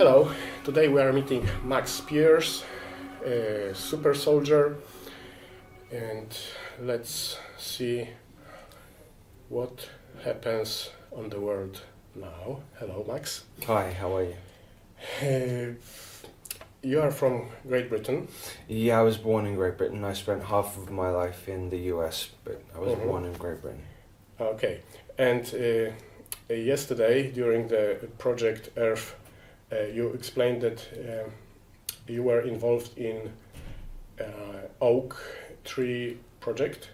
Hello, today we are meeting Max Spiers, a super soldier, and let's see what happens on the world now. Hello, Max. Hi, how are you? Uh, you are from Great Britain. Yeah, I was born in Great Britain. I spent half of my life in the US, but I was born in Great Britain. Okay, and yesterday during the project Earth, you explained that you were involved in oak tree project.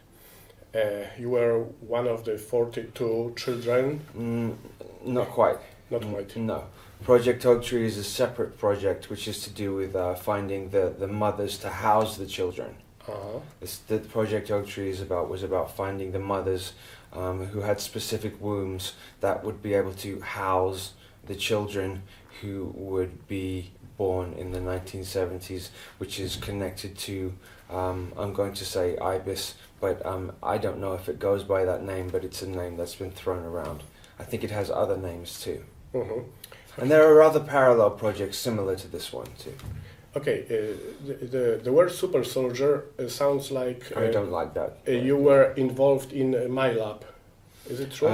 You were one of the 42 children. Not quite. Not quite. No. Project Oak Tree is a separate project which is to do with finding the mothers to house the children. Uh-huh. The Project Oak Tree was about finding the mothers who had specific wombs that would be able to house the children who would be born in the 1970s, which is connected to, I'm going to say IBIS, but I don't know if it goes by that name, but it's a name that's been thrown around. I think it has other names too. Mm-hmm. And there are other parallel projects similar to this one too. Okay, the word super soldier sounds like... I don't like that. You were involved in Milab. Is it true?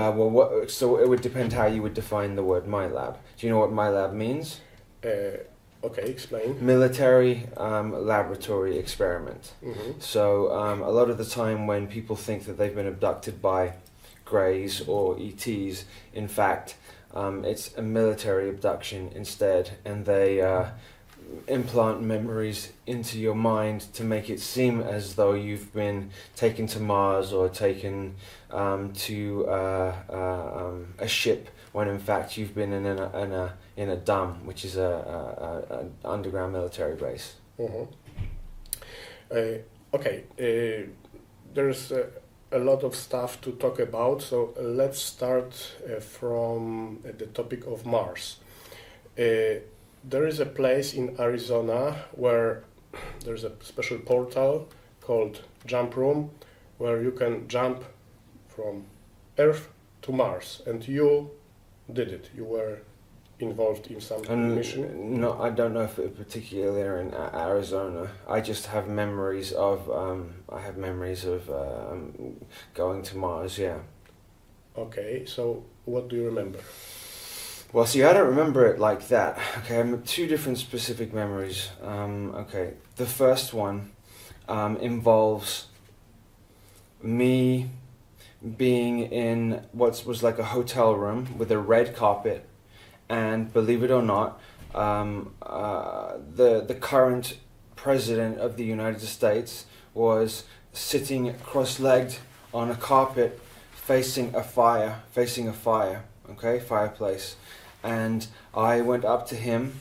So it would depend how you would define the word Milab. Do you know what Milab means? Okay, explain. Military laboratory experiment. Mm-hmm. So a lot of the time when people think that they've been abducted by Greys or ETs, in fact, it's a military abduction instead, and they implant memories into your mind to make it seem as though you've been taken to Mars or taken to a ship, when in fact you've been in a dam, which is a underground military base. Mm-hmm. Okay, there's a lot of stuff to talk about, so let's start from the topic of Mars. There is a place in Arizona where there's a special portal called Jump Room, where you can jump from Earth to Mars, and you did it. You were involved in some mission. No, I don't know if it particularly in Arizona. I just have memories of going to Mars. Yeah. Okay, so what do you remember? Well, see, I don't remember it like that. Okay, I have two different specific memories. Okay, the first one involves me being in what was like a hotel room with a red carpet, and believe it or not, the current president of the United States was sitting cross-legged on a carpet facing a fireplace. And I went up to him,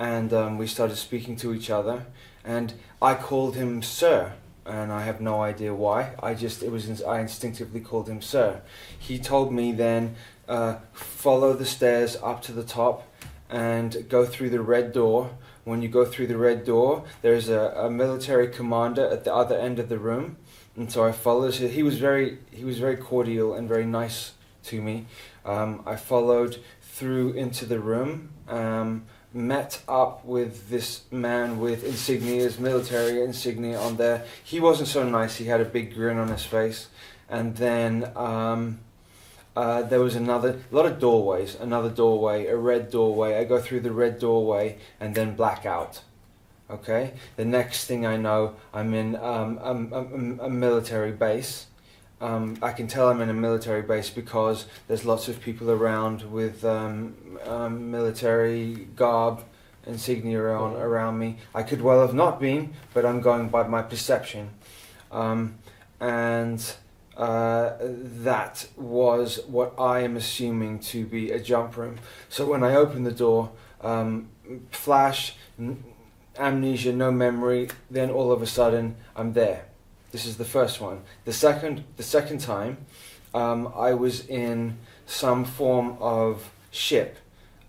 and we started speaking to each other, and I called him sir, and I have no idea why. I instinctively called him sir. He told me then, follow the stairs up to the top and go through the red door. When you go through the red door, there's a military commander at the other end of the room. And so I followed. He was very cordial and very nice to me. I followed through into the room, met up with this man with military insignia on there. He wasn't so nice. He had a big grin on his face. And then there was another red doorway. I go through the red doorway and then blackout. Okay. The next thing I know, I'm in a military base. I can tell I'm in a military base because there's lots of people around with military garb, insignia around me. I could well have not been, but I'm going by my perception. And that was what I am assuming to be a jump room. So when I open the door, flash, amnesia, no memory, then all of a sudden I'm there. This is the first one. The second time, I was in some form of ship.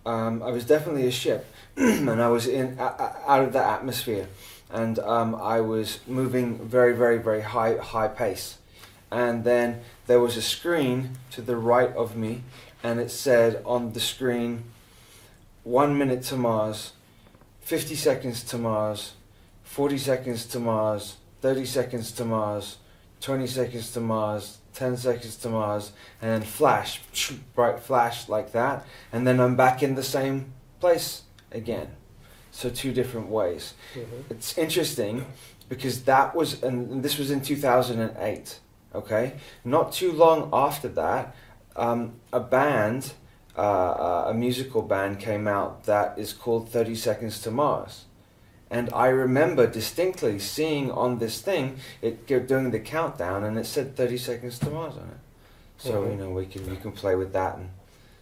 I was definitely a ship, and I was out of the atmosphere, and I was moving very, very, very high pace. And then there was a screen to the right of me, and it said on the screen, 1 minute to Mars, 50 seconds to Mars, 40 seconds to Mars, 30 seconds to Mars, 20 seconds to Mars, 10 seconds to Mars, and then flash, bright flash like that, and then I'm back in the same place again. So 2 different ways. Mm-hmm. It's interesting because that was, and this was in 2008, okay? Not too long after that, a band, a musical band came out that is called 30 Seconds to Mars. And I remember distinctly seeing on this thing, doing the countdown, and it said 30 Seconds to Mars on it. So, Mm-hmm. you know, you can play with that. And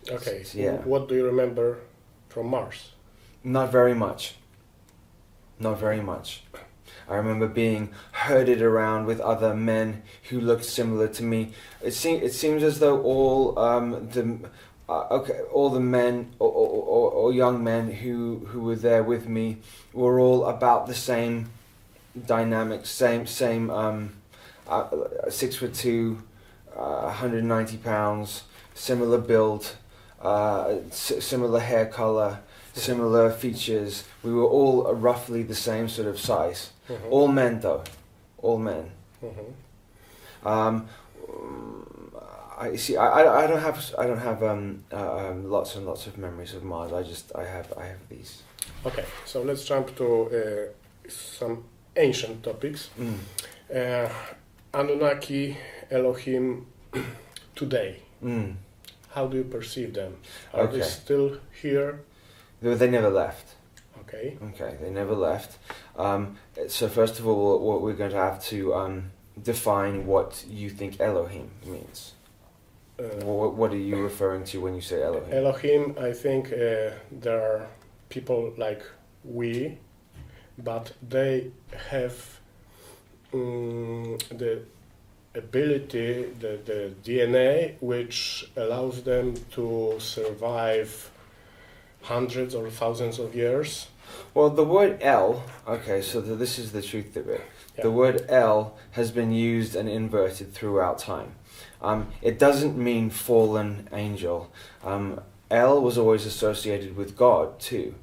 Okay. yeah. What do you remember from Mars? Not very much. Not very much. I remember being herded around with other men who looked similar to me. It seems as though all all the men or young men who were there with me were all about the same dynamics, same 6'2", 190 pounds, similar build, similar hair color, similar features. We were all roughly the same sort of size. Mm-hmm. All men though, all men. Mm-hmm. I see. I don't have lots and lots of memories of Mars. I have these. Okay, so let's jump to some ancient topics. Anunnaki, Elohim, today. How do you perceive them? Are they Okay. still here? They never left. Okay. Okay, they never left. So first of all, what we're going to have to define what you think Elohim means. What are you referring to when you say Elohim? Elohim, I think there are people like we, but they have the ability, the DNA, which allows them to survive hundreds or thousands of years. Well, the word El, okay, so this is the truth of it. Yeah. The word El has been used and inverted throughout time. It doesn't mean fallen angel. El was always associated with God too.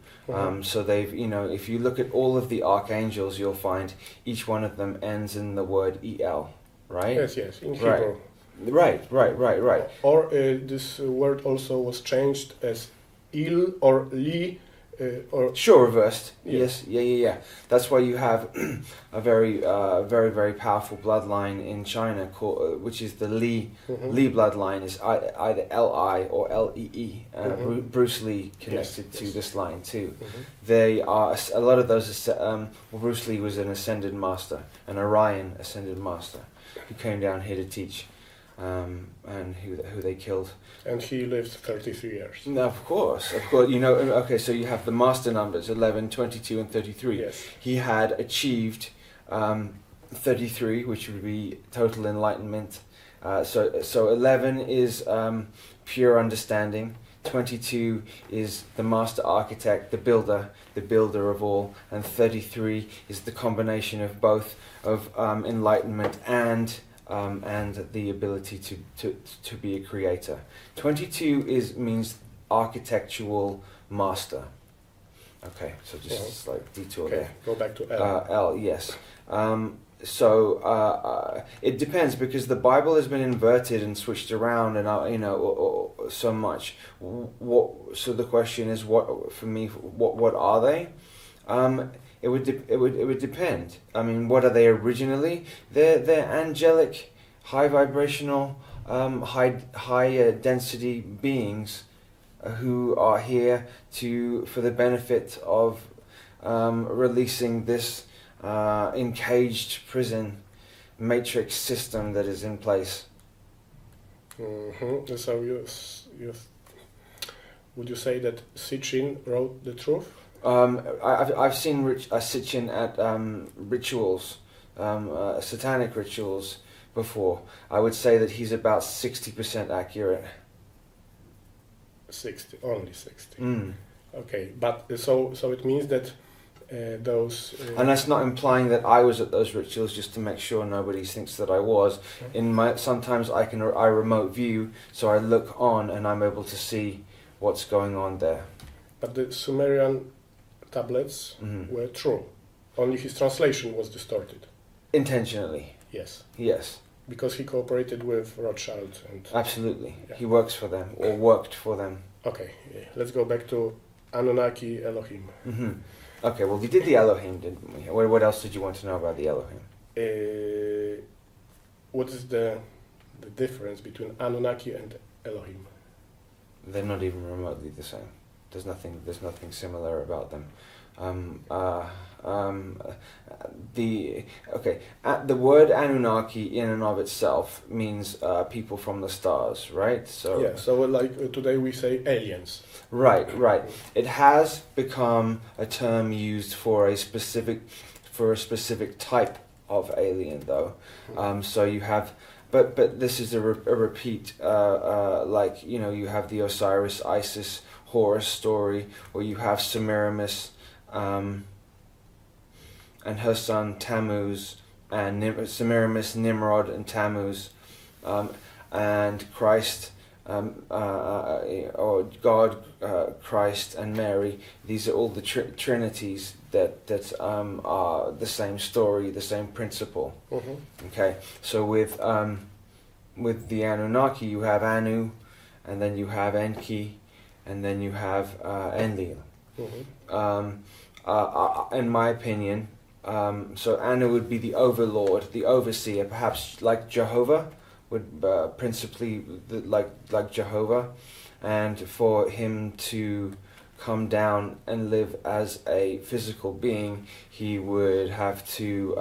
So they've, you know, if you look at all of the archangels, you'll find each one of them ends in the word El, right? Yes, in Hebrew. Right. Or this word also was changed as Il or Li, or Sure, reversed. Yes. Yes, yeah. That's why you have a very powerful bloodline in China, which is the Li. Li bloodline is either Li or Lee. Bruce Lee connected to this line too. They are a lot of those. Bruce Lee was an ascended master, an Orion ascended master, who came down here to teach, and who they killed. And he lived 33 years. No, of course. You know, okay, so you have the master numbers, 11, 22, and 33. Yes. He had achieved 33, which would be total enlightenment. So 11 is pure understanding. 22 is the master architect, the builder of all. And 33 is the combination of both of enlightenment and the ability to be a creator. 22 means architectural master. Okay, so just a slight detour there. Go back to L. L, yes. So it depends, because the Bible has been inverted and switched around, and so much. So the question is, what are they? It would depend. I mean, what are they originally? They're angelic, high vibrational, high density beings who are here for the benefit of releasing this encaged prison matrix system that is in place. So would you say that Sitchin wrote the truth? I've seen Sitchin at rituals, satanic rituals before. I would say that he's about 60% accurate. 60, only 60. Okay, but so it means that those. And that's not implying that I was at those rituals, just to make sure nobody thinks that I was. Sometimes I remote view, so I look on and I'm able to see what's going on there. But the Sumerian tablets were true. Only his translation was distorted. Intentionally. Yes. Yes. Because he cooperated with Rothschild and... Absolutely. Yeah. He works for them, or worked for them. Okay, let's go back to Anunnaki Elohim. Okay, well, we did the Elohim, didn't we? What else did you want to know about the Elohim? What is the difference between Anunnaki and Elohim? They're not even remotely the same. There's nothing similar about them. The word Anunnaki in and of itself means people from the stars, right? So yeah. So like today we say aliens. Right. It has become a term used for a specific type of alien, though. So you have, but this is a repeat. Like you have the Osiris, Isis, Horus story, or you have Semiramis, and her son Tammuz, and Semiramis, Nimrod, and Tammuz, and Christ. Or God, Christ, and Mary. These are all the trinities that are the same story, the same principle. Okay, so with the Anunnaki, you have Anu, and then you have Enki, and then you have Enlil. In my opinion, so Anu would be the overlord, the overseer, perhaps like Jehovah. Would principally like Jehovah, and for him to come down and live as a physical being, he would have to.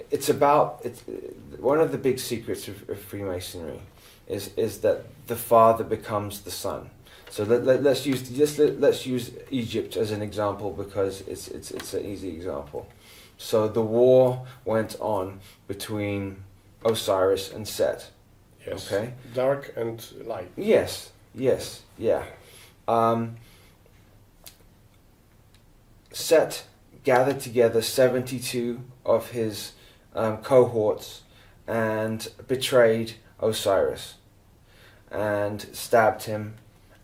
It's one of the big secrets of Freemasonry is that the father becomes the son. So let's use Egypt as an example because it's an easy example. So the war went on between Osiris and Set. Yes. Okay. Dark and light. Yes. Yeah. Set gathered together 72 of his cohorts and betrayed Osiris and stabbed him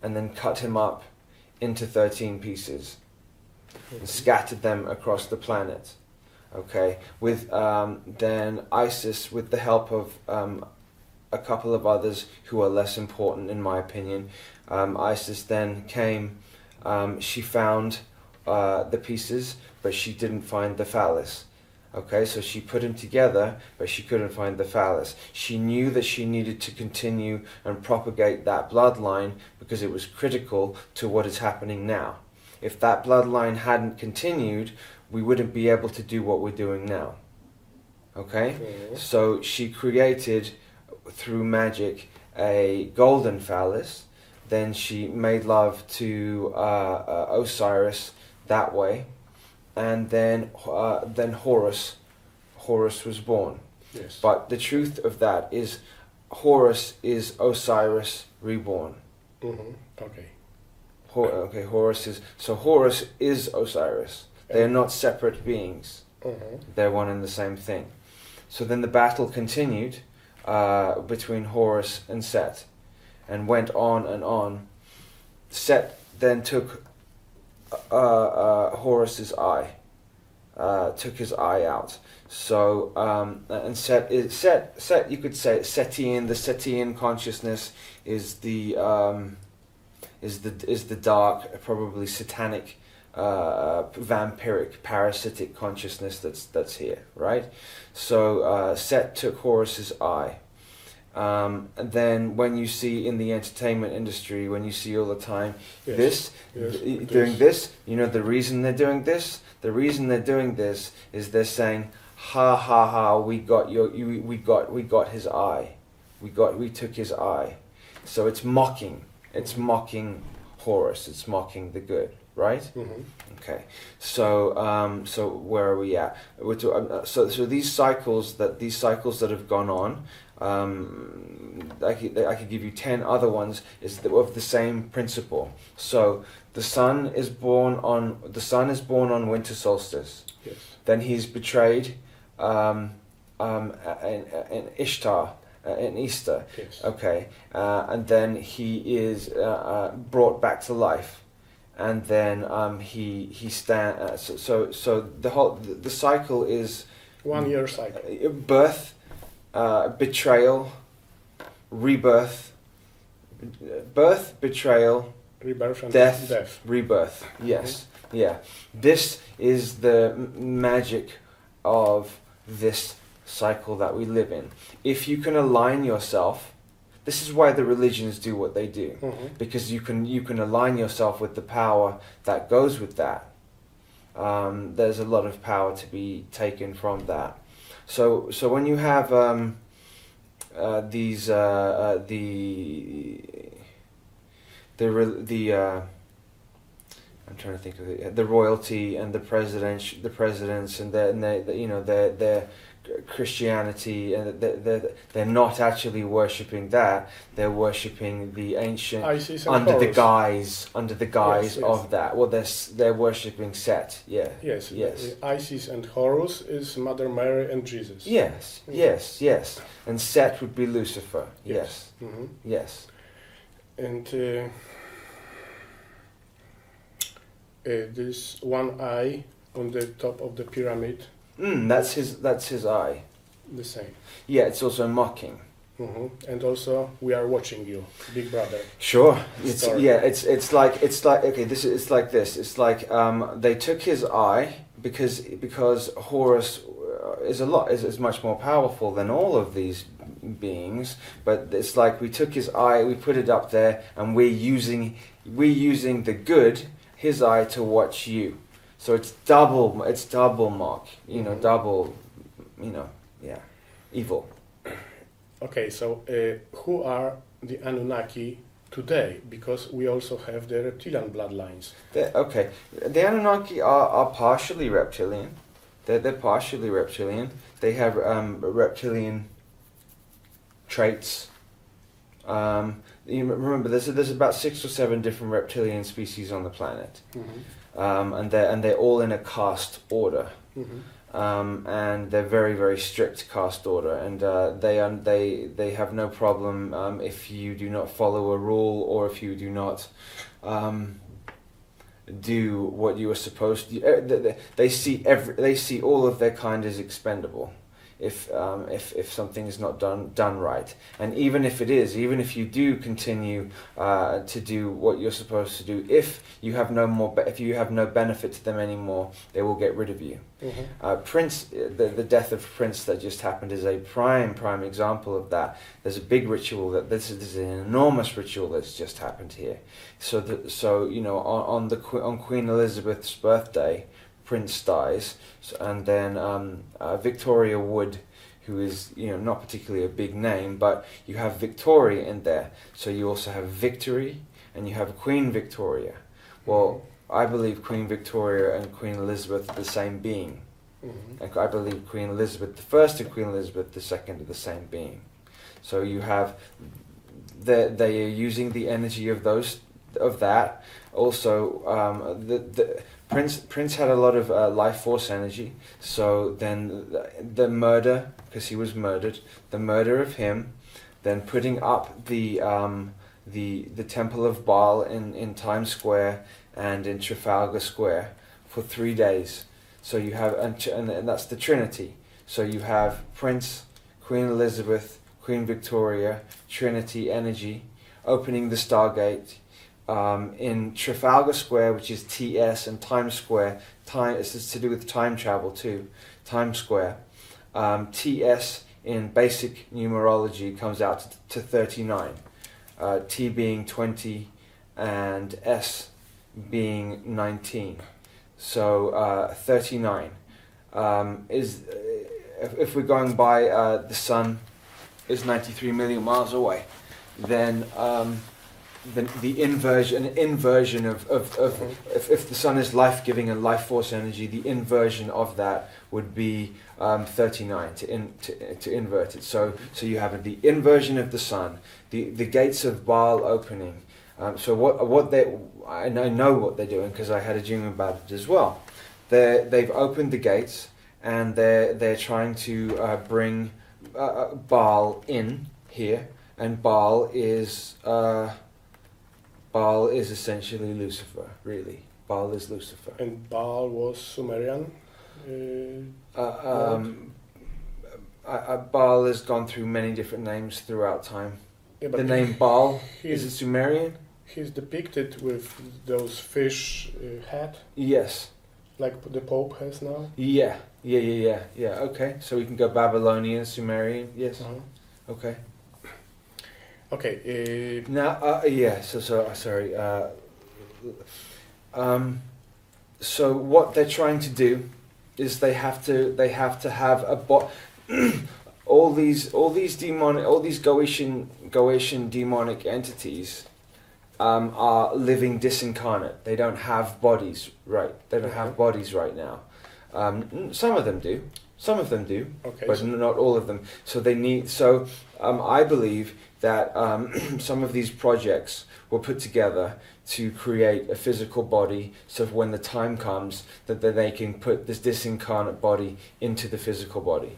and then cut him up into 13 pieces and scattered them across the planet. Okay, with then Isis, with the help of a couple of others who are less important in my opinion, Isis then came, she found the pieces, but she didn't find the phallus. Okay, so she put them together, but she couldn't find the phallus. She knew that she needed to continue and propagate that bloodline because it was critical to what is happening now. If that bloodline hadn't continued, we wouldn't be able to do what we're doing now. Okay? So she created, through magic, a golden phallus. Then she made love to Osiris that way. And then Horus was born. Yes. But the truth of that is Horus is Osiris reborn. Okay. Horus is Osiris. They're not separate beings. They're one and the same thing. So then the battle continued between Horus and Set and went on and on. Set then took Horus's eye, took his eye out. So and Set you could say Setian. The Setian consciousness is the dark, probably satanic, vampiric, parasitic consciousness that's here, right? So Set took Horus's eye. And then when you see in the entertainment industry, when you see all the time doing this, you know the reason they're doing this? The reason they're doing this is they're saying, ha ha ha, we got his eye. We took his eye. So it's mocking Horus, it's mocking the good, right? Okay. So where are we at? So these cycles that have gone on, I could give you 10 other ones of the same principle. So the sun is born on winter solstice. Yes. Then he's betrayed in Ishtar. In Easter, yes. Okay, and then he is brought back to life. and then so the cycle is 1 year cycle. Birth, betrayal, rebirth, birth, betrayal, Rebirth and death, rebirth. Yes, yeah. This is the magic of this cycle that we live in. If you can align yourself, this is why the religions do what they do, because you can align yourself with the power that goes with that. There's a lot of power to be taken from that. So when you have these I'm trying to think of the royalty and the presidents and their Christianity, and they're not actually worshipping that. They're worshipping the ancient under the guise yes. of that. Well, they're worshipping Set. Yeah. Yes. Yes. Isis and Horus is Mother Mary and Jesus. Yes. Yes. And Set would be Lucifer. Yes. Yes. And this one eye on the top of the pyramid. That's his eye. The same. Yeah, it's also mocking. And also, we are watching you, Big Brother. Sure. It's like okay. It's like this. It's like they took his eye because Horus is much more powerful than all of these beings. But it's like we took his eye, we put it up there, and we're using the good, his eye, to watch you. So it's double mock, double, evil. Okay, so who are the Anunnaki today? Because we also have the reptilian bloodlines. The Anunnaki are partially reptilian. They're partially reptilian. They have reptilian traits. Remember, there's about 6 or 7 different reptilian species on the planet. And they're all in a caste order, and they're very, very strict caste order, and they have no problem if you do not follow a rule, or if you do not do what you are supposed to. They see all of their kind as expendable if something is not done right. And even if you do continue to do what you're supposed to do, if you have no benefit to them anymore, they will get rid of you. Prince, the death of Prince that just happened is a prime example of that. There's a big ritual this is an enormous ritual that's just happened here. On Queen Elizabeth's birthday, Prince dies, and then Victoria Wood, who is not particularly a big name, but you have Victoria in there. So you also have Victory, and you have Queen Victoria. Well, I believe Queen Victoria and Queen Elizabeth are the same being. And I believe Queen Elizabeth I and Queen Elizabeth II are the same being. So you have they are using the energy of that. Also, Prince had a lot of life force energy. So then the murder, because he was murdered, the murder of him, then putting up the Temple of Baal in Times Square and in Trafalgar Square for 3 days. So you have and that's the Trinity. So you have Prince, Queen Elizabeth, Queen Victoria, Trinity energy, opening the Stargate. In Trafalgar Square, which is TS, and Times Square, it's to do with time travel too, Times Square. TS in basic numerology comes out to 39, T being 20 and S being 19. So 39 is, if we're going by the sun is 93 million miles away, then the inversion of if the sun is life-giving and life force energy, the inversion of that would be 39 to invert it. So you have the inversion of the sun, the gates of Baal opening. I know what they're doing because I had a dream about it as well. They've opened the gates, and they're trying to bring Baal in here, and Baal Baal is essentially Lucifer, really. Baal is Lucifer. And Baal was Sumerian. Baal has gone through many different names throughout time. Yeah, The name Baal, is it Sumerian? He's depicted with those fish hat, Yes. like the Pope has now. Yeah. Okay, so we can go Babylonian, Sumerian. Yes. Okay. Okay. Now, yeah. So sorry. So what they're trying to do is they have to have all these Goetian demonic entities are living disincarnate. They don't have bodies, right? They don't have bodies right now. Some of them do. Okay. But not all of them. So they need. So I believe that some of these projects were put together to create a physical body, so when the time comes that then they can put this disincarnate body into the physical body.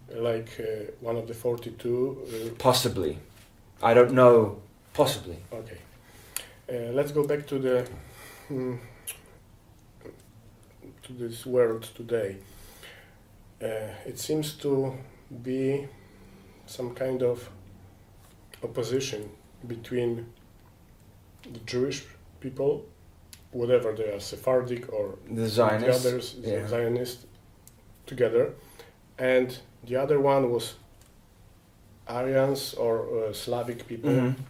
Like one of the 42. Possibly, I don't know. Possibly. Okay. Let's go back to the to this world today. It seems to be some kind of opposition between the Jewish people, whatever they are, Sephardic or The Zionists. the others, the Zionists, together, and the other one was Aryans or Slavic people. Mm-hmm.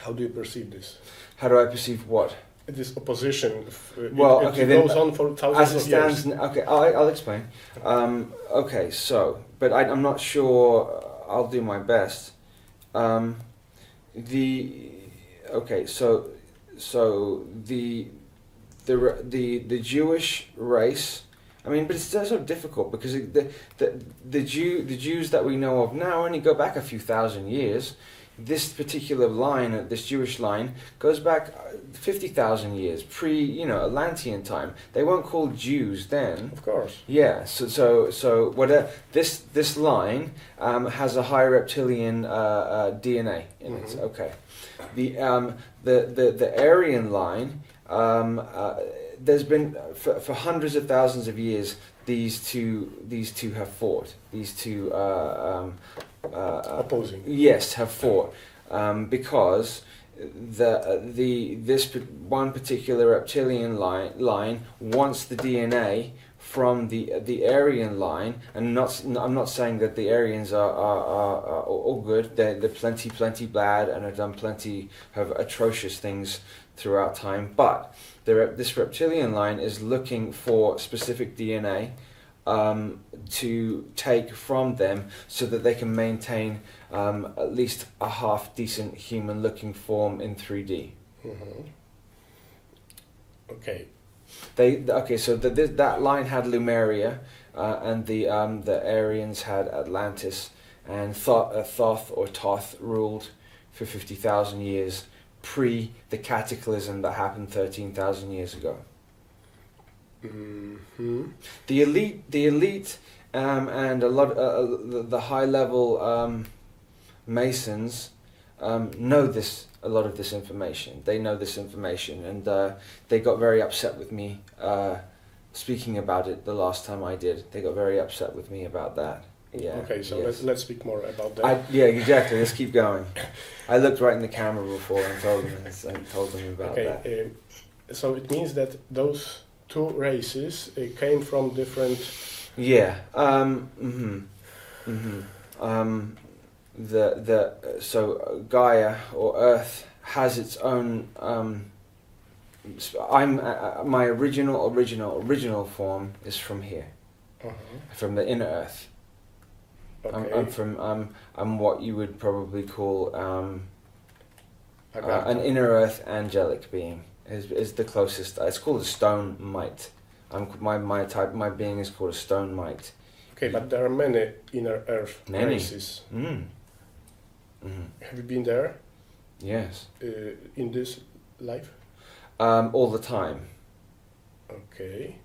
How do you perceive this? How do I perceive what? This opposition. Well, it okay, then, goes on for thousands as it of years. stands, okay, I'll explain. Okay, so, but I'm not sure. I'll do my best. The Jewish race. I mean, but it's so difficult because the Jews that we know of now only go back a few thousand years. This particular line, this Jewish line, goes back 50,000 years, Atlantean time. They weren't called Jews then. Of course. Yeah. So what? This line has a high reptilian DNA in it. Okay. The Aryan line. There's been for hundreds of thousands of years. These two have fought. These two. Opposing. Yes, have fought because this one particular reptilian line wants the DNA from the Aryan line, and I'm not saying that the Aryans are all good. They're plenty bad and have done plenty of atrocious things throughout time. But this reptilian line is looking for specific DNA. To take from them so that they can maintain at least a half decent human looking form in 3D. Okay. So that line had Lemuria, and the Aryans had Atlantis, and Thoth or Toth ruled for 50,000 years pre the cataclysm that happened 13,000 years ago. The elite, and a lot the high level Masons know a lot of this information. They know this information, and they got very upset with me speaking about it the last time I did. They got very upset with me about that. Yeah. Okay, so yes. let's speak more about that. Yeah, exactly. Let's keep going. I looked right in the camera before and told them about that. So it means that those two races came from different. Yeah. So Gaia or Earth has its own. My original form is from here, from the inner Earth. Okay. I'm what you would probably call an inner Earth angelic being. Is the closest. It's called a stone mite. My being is called a stone mite. Okay, but there are many inner Earth races. Have you been there? Yes. In this life? All the time. Okay.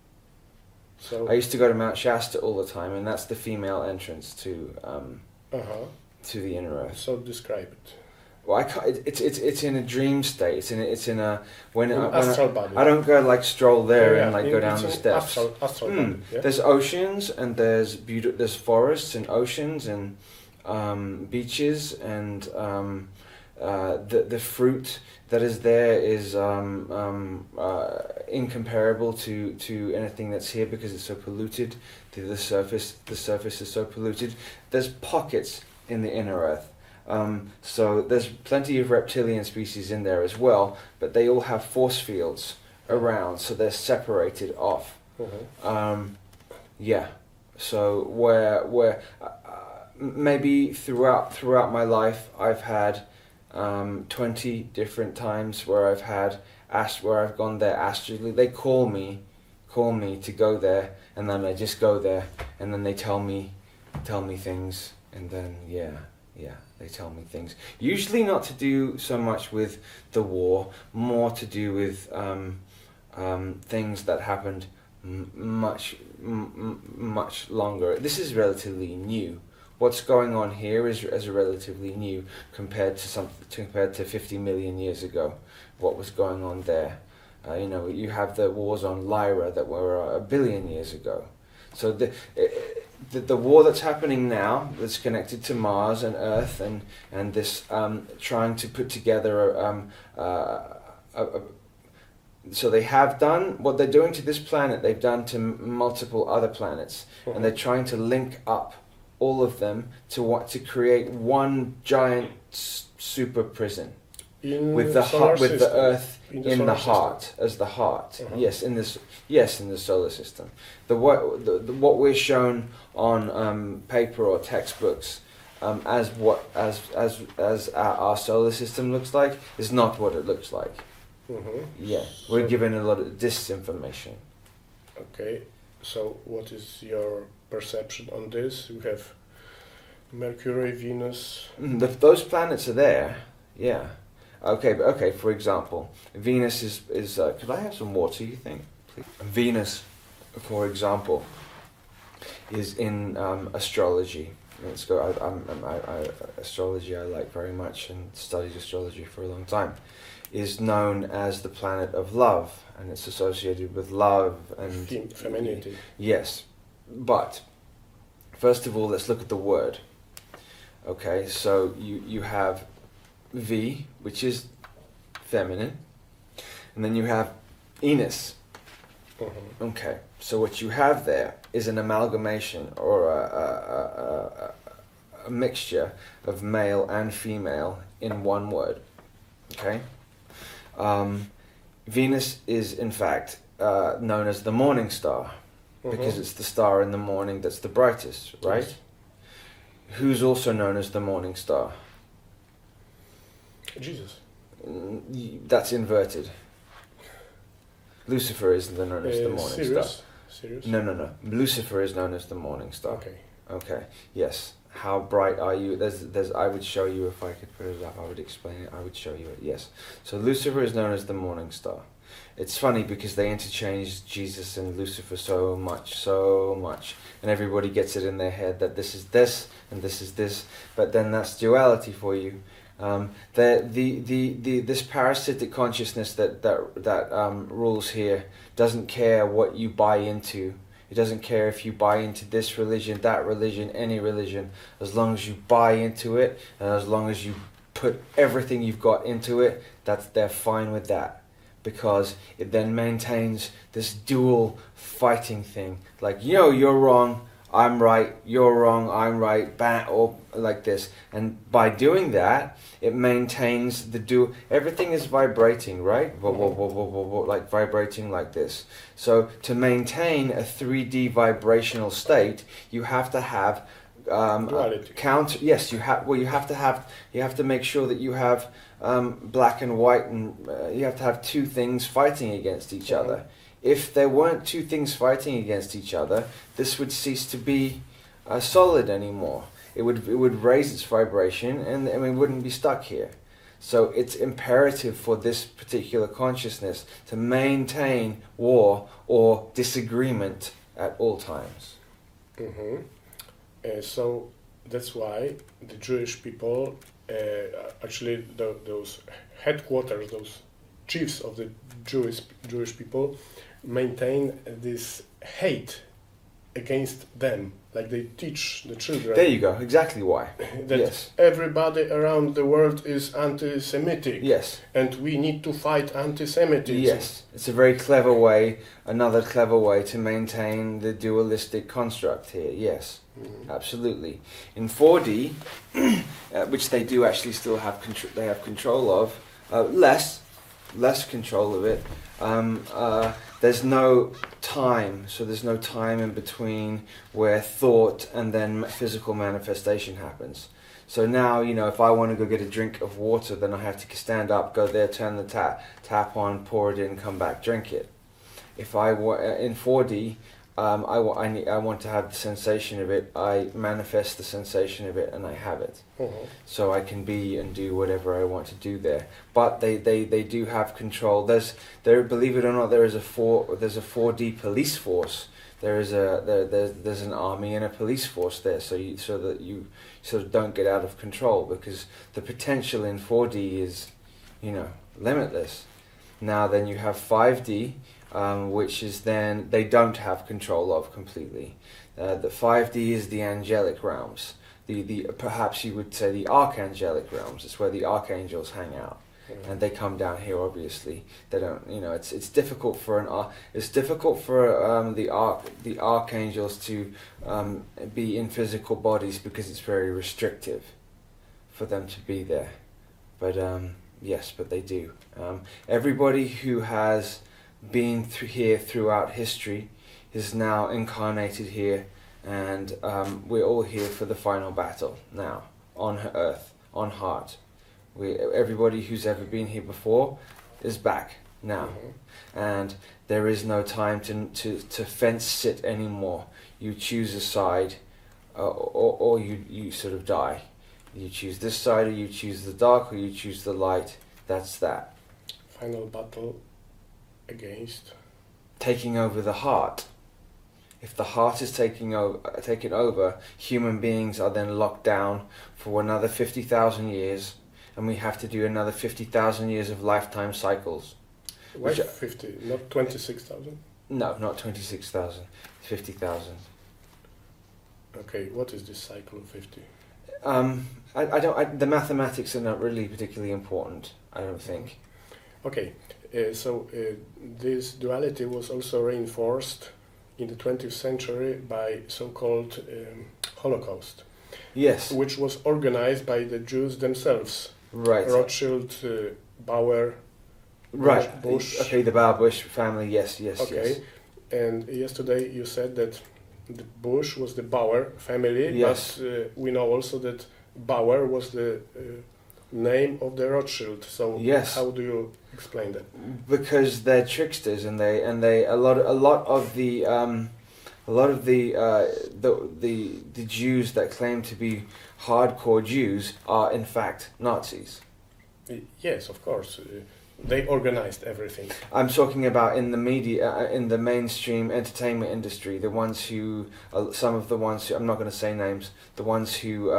So I used to go to Mount Shasta all the time, and that's the female entrance to the inner Earth. So describe it. Well, I can't, it's in a dream state. It's in a when astral body. I don't go like stroll there and like go down it's the an steps. Astral body. Yeah? There's oceans and there's forests and oceans and beaches and the fruit that is there is incomparable to anything that's here because it's so polluted. The surface is so polluted. There's pockets in the inner earth. So there's plenty of reptilian species in there as well, but they all have force fields around, so they're separated off. Yeah. So where maybe throughout my life I've had 20 different times where I've gone there astrally. They call me to go there, and then I just go there, and then they tell me things, and then they tell me things. Usually not to do so much with the war, more to do with things that happened much longer. This is relatively new. What's going on here is relatively new compared to 50 million years ago. What was going on there? You have the wars on Lyra that were 1 billion years ago. So the war that's happening now, that's connected to Mars and Earth, and this trying to put together so they have done what they're doing to this planet. They've done to multiple other planets, and they're trying to link up all of them to create one giant super prison with the Earth in the heart as the heart. Yes, in the solar system. What we're shown on paper or textbooks as our solar system looks like is not what it looks like. Yeah, we're given a lot of disinformation. Okay, so what is your perception on this? We have Mercury, Venus. Those planets are there. Yeah. Okay. For example, Venus is. Could I have some water? You think, please? Venus, for example, is in astrology. Let's go. Astrology I like very much and studied astrology for a long time. Is known as the planet of love, and it's associated with love and femininity. Yes, but first of all, let's look at the word. Okay, so you have V, which is feminine, and then you have Venus. Okay, so what you have there is an amalgamation or a mixture of male and female in one word. Okay. Venus is in fact known as the morning star because it's the star in the morning that's the brightest, right? Yes. Who's also known as the morning star? Jesus. That's inverted. Lucifer is known as the morning star. Sirius? No. Lucifer is known as the morning star. Okay. Yes. How bright are you? There's. I would show you if I could put it up. I would explain it. I would show you it. Yes. So Lucifer is known as the morning star. It's funny because they interchange Jesus and Lucifer so much, and everybody gets it in their head that this is this and this is this. But then that's duality for you. This parasitic consciousness that rules here doesn't care what you buy into. It doesn't care if you buy into this religion, that religion, any religion. As long as you buy into it, and as long as you put everything you've got into it, they're fine with that. Because it then maintains this dual fighting thing. Like, you're wrong, I'm right, you're wrong, I'm right, or like this. And by doing that, it maintains everything is vibrating, right? Like vibrating like this. So to maintain a 3D vibrational state, you have to have duality. Yes, you have to make sure that you have black and white, and you have to have two things fighting against each other. If there weren't two things fighting against each other, this would cease to be solid anymore. It would raise its vibration, and we wouldn't be stuck here. So it's imperative for this particular consciousness to maintain war or disagreement at all times. So that's why the Jewish people actually those headquarters, those chiefs of the Jewish people, maintain this hate against them. Like they teach the children. There you go. Exactly why. That Yes. everybody around the world is anti-Semitic. Yes. And we need to fight anti-Semitism. Yes. It's a very clever way, another clever way to maintain the dualistic construct here. Yes. Absolutely. In 4D, which they do actually still have they have control of, less control of it. There's no time, so there's no time in between where thought and then physical manifestation happens. So now, if I want to go get a drink of water, then I have to stand up, go there, turn the tap on, pour it in, come back, drink it. If I in 4D, I want to have the sensation of it. I manifest the sensation of it, and I have it. So I can be and do whatever I want to do there. But they do have control. Believe it or not, there's a 4D police force. There's an army and a police force there. So that you sort of don't get out of control, because the potential in 4D is, limitless. Now then you have 5D. Which is then they don't have control of completely. The 5D is the angelic realms. The perhaps you would say the archangelic realms. It's where the archangels hang out, and they come down here. Obviously, they don't. It's difficult for the archangels to be in physical bodies, because it's very restrictive for them to be there. But yes, but they do. Everybody who has been here throughout history is now incarnated here, and we're all here for the final battle now on Earth, on Heart. Everybody who's ever been here before is back now, and there is no time to fence sit anymore. You choose a side, or you sort of die. You choose this side, or you choose the dark, or you choose the light. That's that. Final battle against taking over the heart. If the heart is taken over, human beings are then locked down for another 50,000 years, and we have to do another 50,000 years of lifetime cycles. Why 50? Not 26,000? No, not 26,000. 50,000. Okay, what is this cycle of 50? The mathematics are not really particularly important, I don't think. Okay. So this duality was also reinforced in the 20th century by so-called Holocaust. Yes. Which was organized by the Jews themselves. Right. Rothschild, Bauer, right. Bush. Okay, the Bauer-Bush family, yes. Okay. And yesterday you said that the Bush was the Bauer family, yes. But we know also that Bauer was the name of the Rothschild. So yes. How do you explain that? Because they're tricksters, and a lot of the Jews that claim to be hardcore Jews are in fact Nazis. Yes, of course. They organized everything. I'm talking about in the media, in the mainstream entertainment industry, some of the ones who, I'm not going to say names, the ones who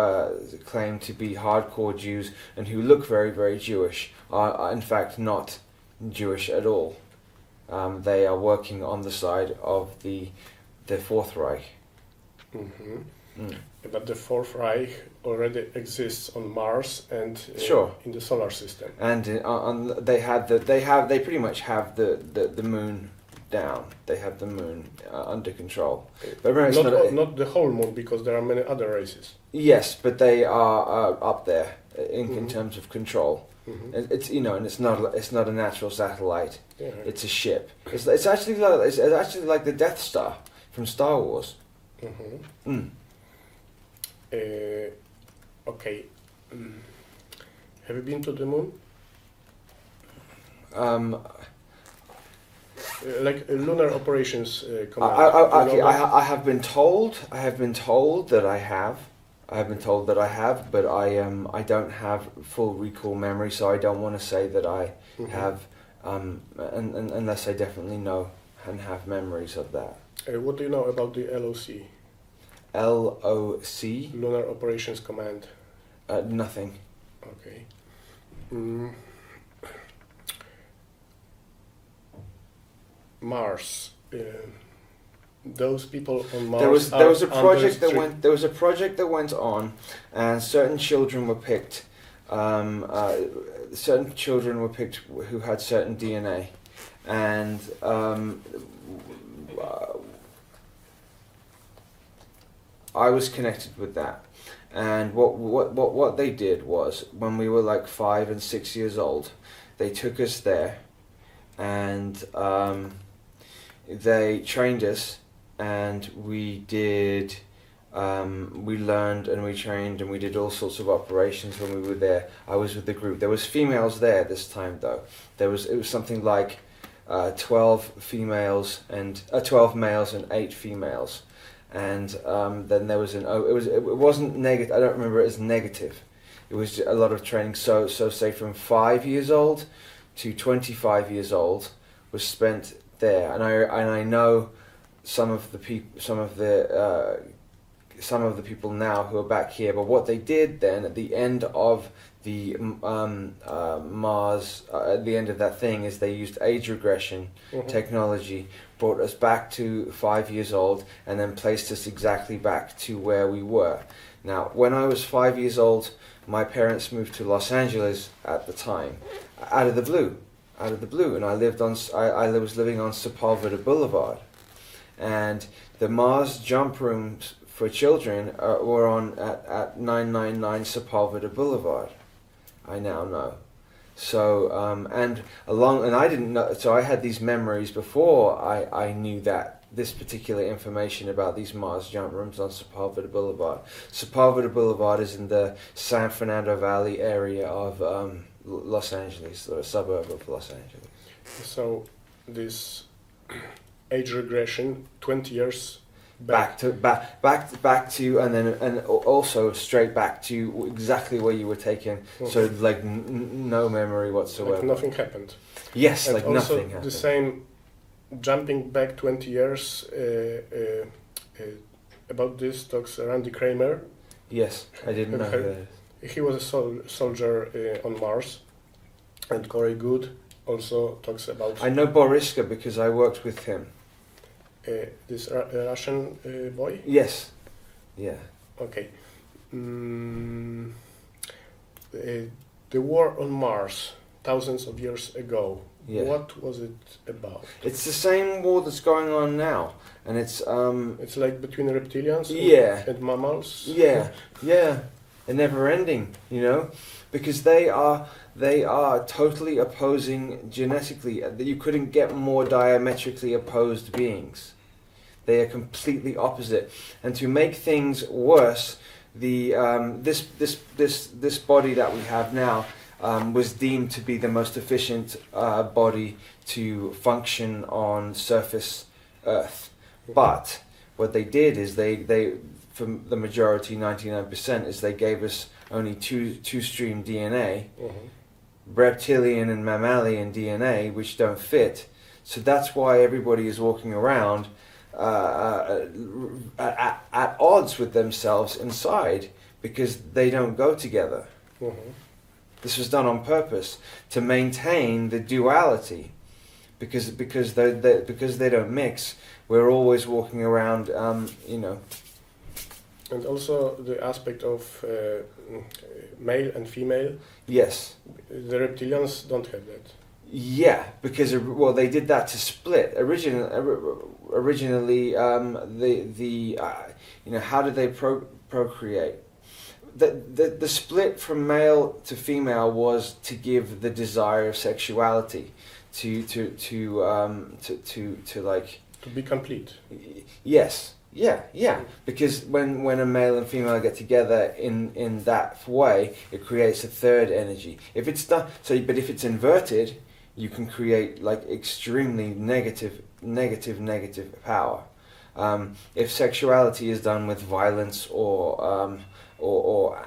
claim to be hardcore Jews and who look very, very Jewish are in fact not Jewish at all. They are working on the side of the Fourth Reich. But the Fourth Reich already exists on Mars and sure. in the solar system. And they pretty much have the moon down. They have the moon under control. But remember, not the whole moon, because there are many other races. Yes, but they are up there in terms of control. It's and it's not a natural satellite. Yeah. It's a ship. It's actually like the Death Star from Star Wars. Okay. Have you been to the moon? Like Lunar Operations Command. I have been told. That I have. I have been told that I have, but I don't have full recall memory, so I don't want to say that I have, unless I definitely know and have memories of that. What do you know about the LOC? LOC? Lunar Operations Command. Nothing. Okay. Mm. Mars. Those people on Mars. There was a project that strict- went there was a project that went on, and certain children were picked. Certain children were picked who had certain DNA, and I was connected with that. And what they did was, when we were like 5 and 6 years old, they took us there, and they trained us, and we did. We learned and we trained and we did all sorts of operations when we were there. I was with the group. There was females there this time though. It was something like 12 females and 12 males and 8 females. And then there was it wasn't negative. I don't remember it as negative. It was a lot of training. So say from 5 years old to 25 years old was spent there. And I know some of the people now who are back here. But what they did then at the end of the Mars, at the end of that thing, is they used age regression technology, brought us back to 5 years old, and then placed us exactly back to where we were. Now, when I was 5 years old, my parents moved to Los Angeles at the time, out of the blue, and I was living on Sepulveda Boulevard, and the Mars jump rooms for children were on at 999 Sepulveda Boulevard. I now know. So and I didn't know. So I had these memories before I knew that this particular information about these Mars jump rooms on Sepulveda Boulevard. Sepulveda Boulevard is in the San Fernando Valley area of Los Angeles, or a suburb of Los Angeles. So this age regression, 20 years back to and also straight back to exactly where you were taken. So like no memory whatsoever. Like nothing happened. Yes, and like also nothing happened. The same, jumping back 20 years, about this talks Randy Kramer. Yes, I didn't know that. He was a soldier on Mars, and Corey Good also talks about. I know Boriska because I worked with him. This Russian boy? Yes. Yeah. Okay. The war on Mars, thousands of years ago. Yeah. What was it about? It's the same war that's going on now, and it's It's like between reptilians and mammals. Yeah, and never ending, because they are totally opposing genetically. You couldn't get more diametrically opposed beings. They are completely opposite, and to make things worse, this body that we have now was deemed to be the most efficient body to function on surface Earth. But what they did is they for the majority, 99%, is they gave us only two-stream DNA, reptilian and mammalian DNA, which don't fit. So that's why everybody is walking around at odds with themselves inside, because they don't go together. This was done on purpose to maintain the duality, because they don't mix. We're always walking around, And also the aspect of male and female. Yes. The reptilians don't have that. Yeah, because they did that to split. Originally, how did they procreate? The split from male to female was to give the desire of sexuality, to be complete. Yes. Yeah. Because when a male and female get together in that way, it creates a third energy. If it's done but if it's inverted, you can create like extremely negative power. If sexuality is done with violence or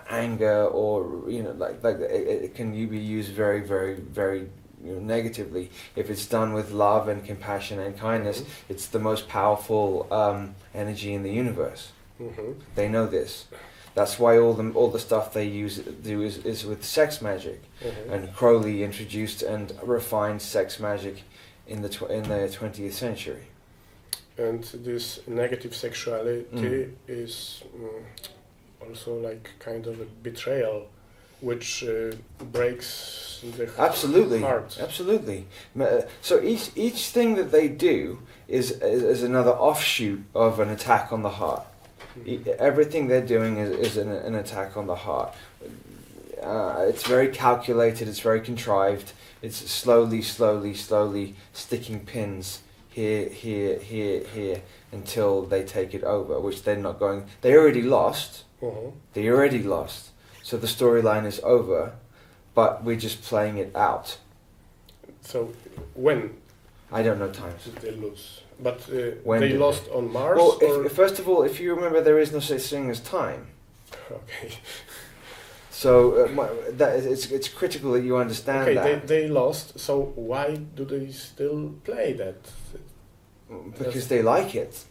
anger, or it can be used very, very, very negatively. If it's done with love and compassion and kindness, it's the most powerful energy in the universe. They know this. That's why all the stuff they do is with sex magic. And Crowley introduced and refined sex magic in the 20th century. And this negative sexuality is also like kind of a betrayal, which breaks the heart. Absolutely. So each thing that they do is another offshoot of an attack on the heart. Everything they're doing is an attack on the heart. It's very calculated, it's very contrived. It's slowly sticking pins here until they take it over, which they're not going. They already lost. They already lost. So the storyline is over, but we're just playing it out. So when? I don't know times. Did they lose? But they lost on Mars? Well, first of all, if you remember, there is no such thing as time. Okay. So it's critical that you understand that. Okay, they lost, so why do they still play that? Because they like it.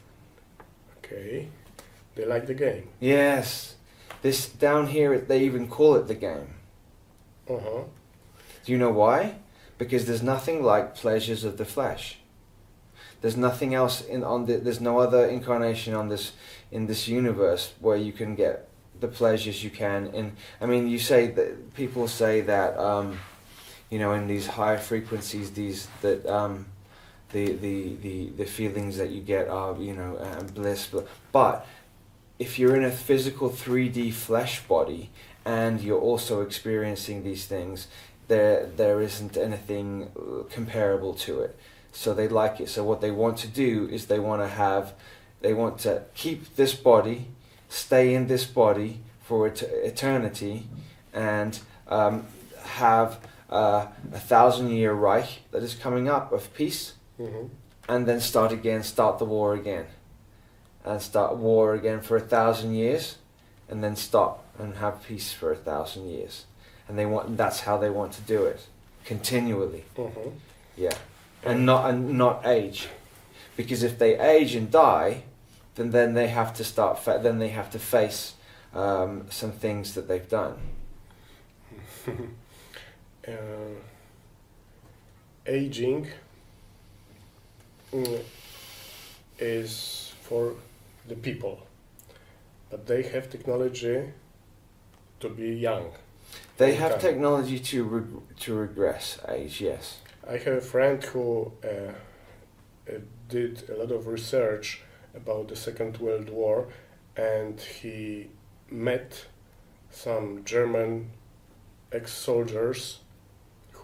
Okay, they like the game. Yes. This down here, they even call it the game. Uh-huh. Do you know why? Because there's nothing like pleasures of the flesh. There's nothing else there's no other incarnation in this universe where you can get the pleasures you can. I mean, people say that in these higher frequencies, the feelings that you get are bliss. But if you're in a physical 3D flesh body and you're also experiencing these things, there isn't anything comparable to it. So they like it. So what they want to do is they want to keep this body, stay in this body for eternity, and have a 1,000-year Reich that is coming up of peace, and then start the war again, and start war again for 1,000 years, and then stop and have peace for 1,000 years. And that's how they want to do it, continually. Yeah. And not age, because if they age and die, then they have to then they have to face some things that they've done. Aging is for the people, but they have technology to be young. They have technology to regress age. Yes. I have a friend who did a lot of research about the Second World War, and he met some German ex-soldiers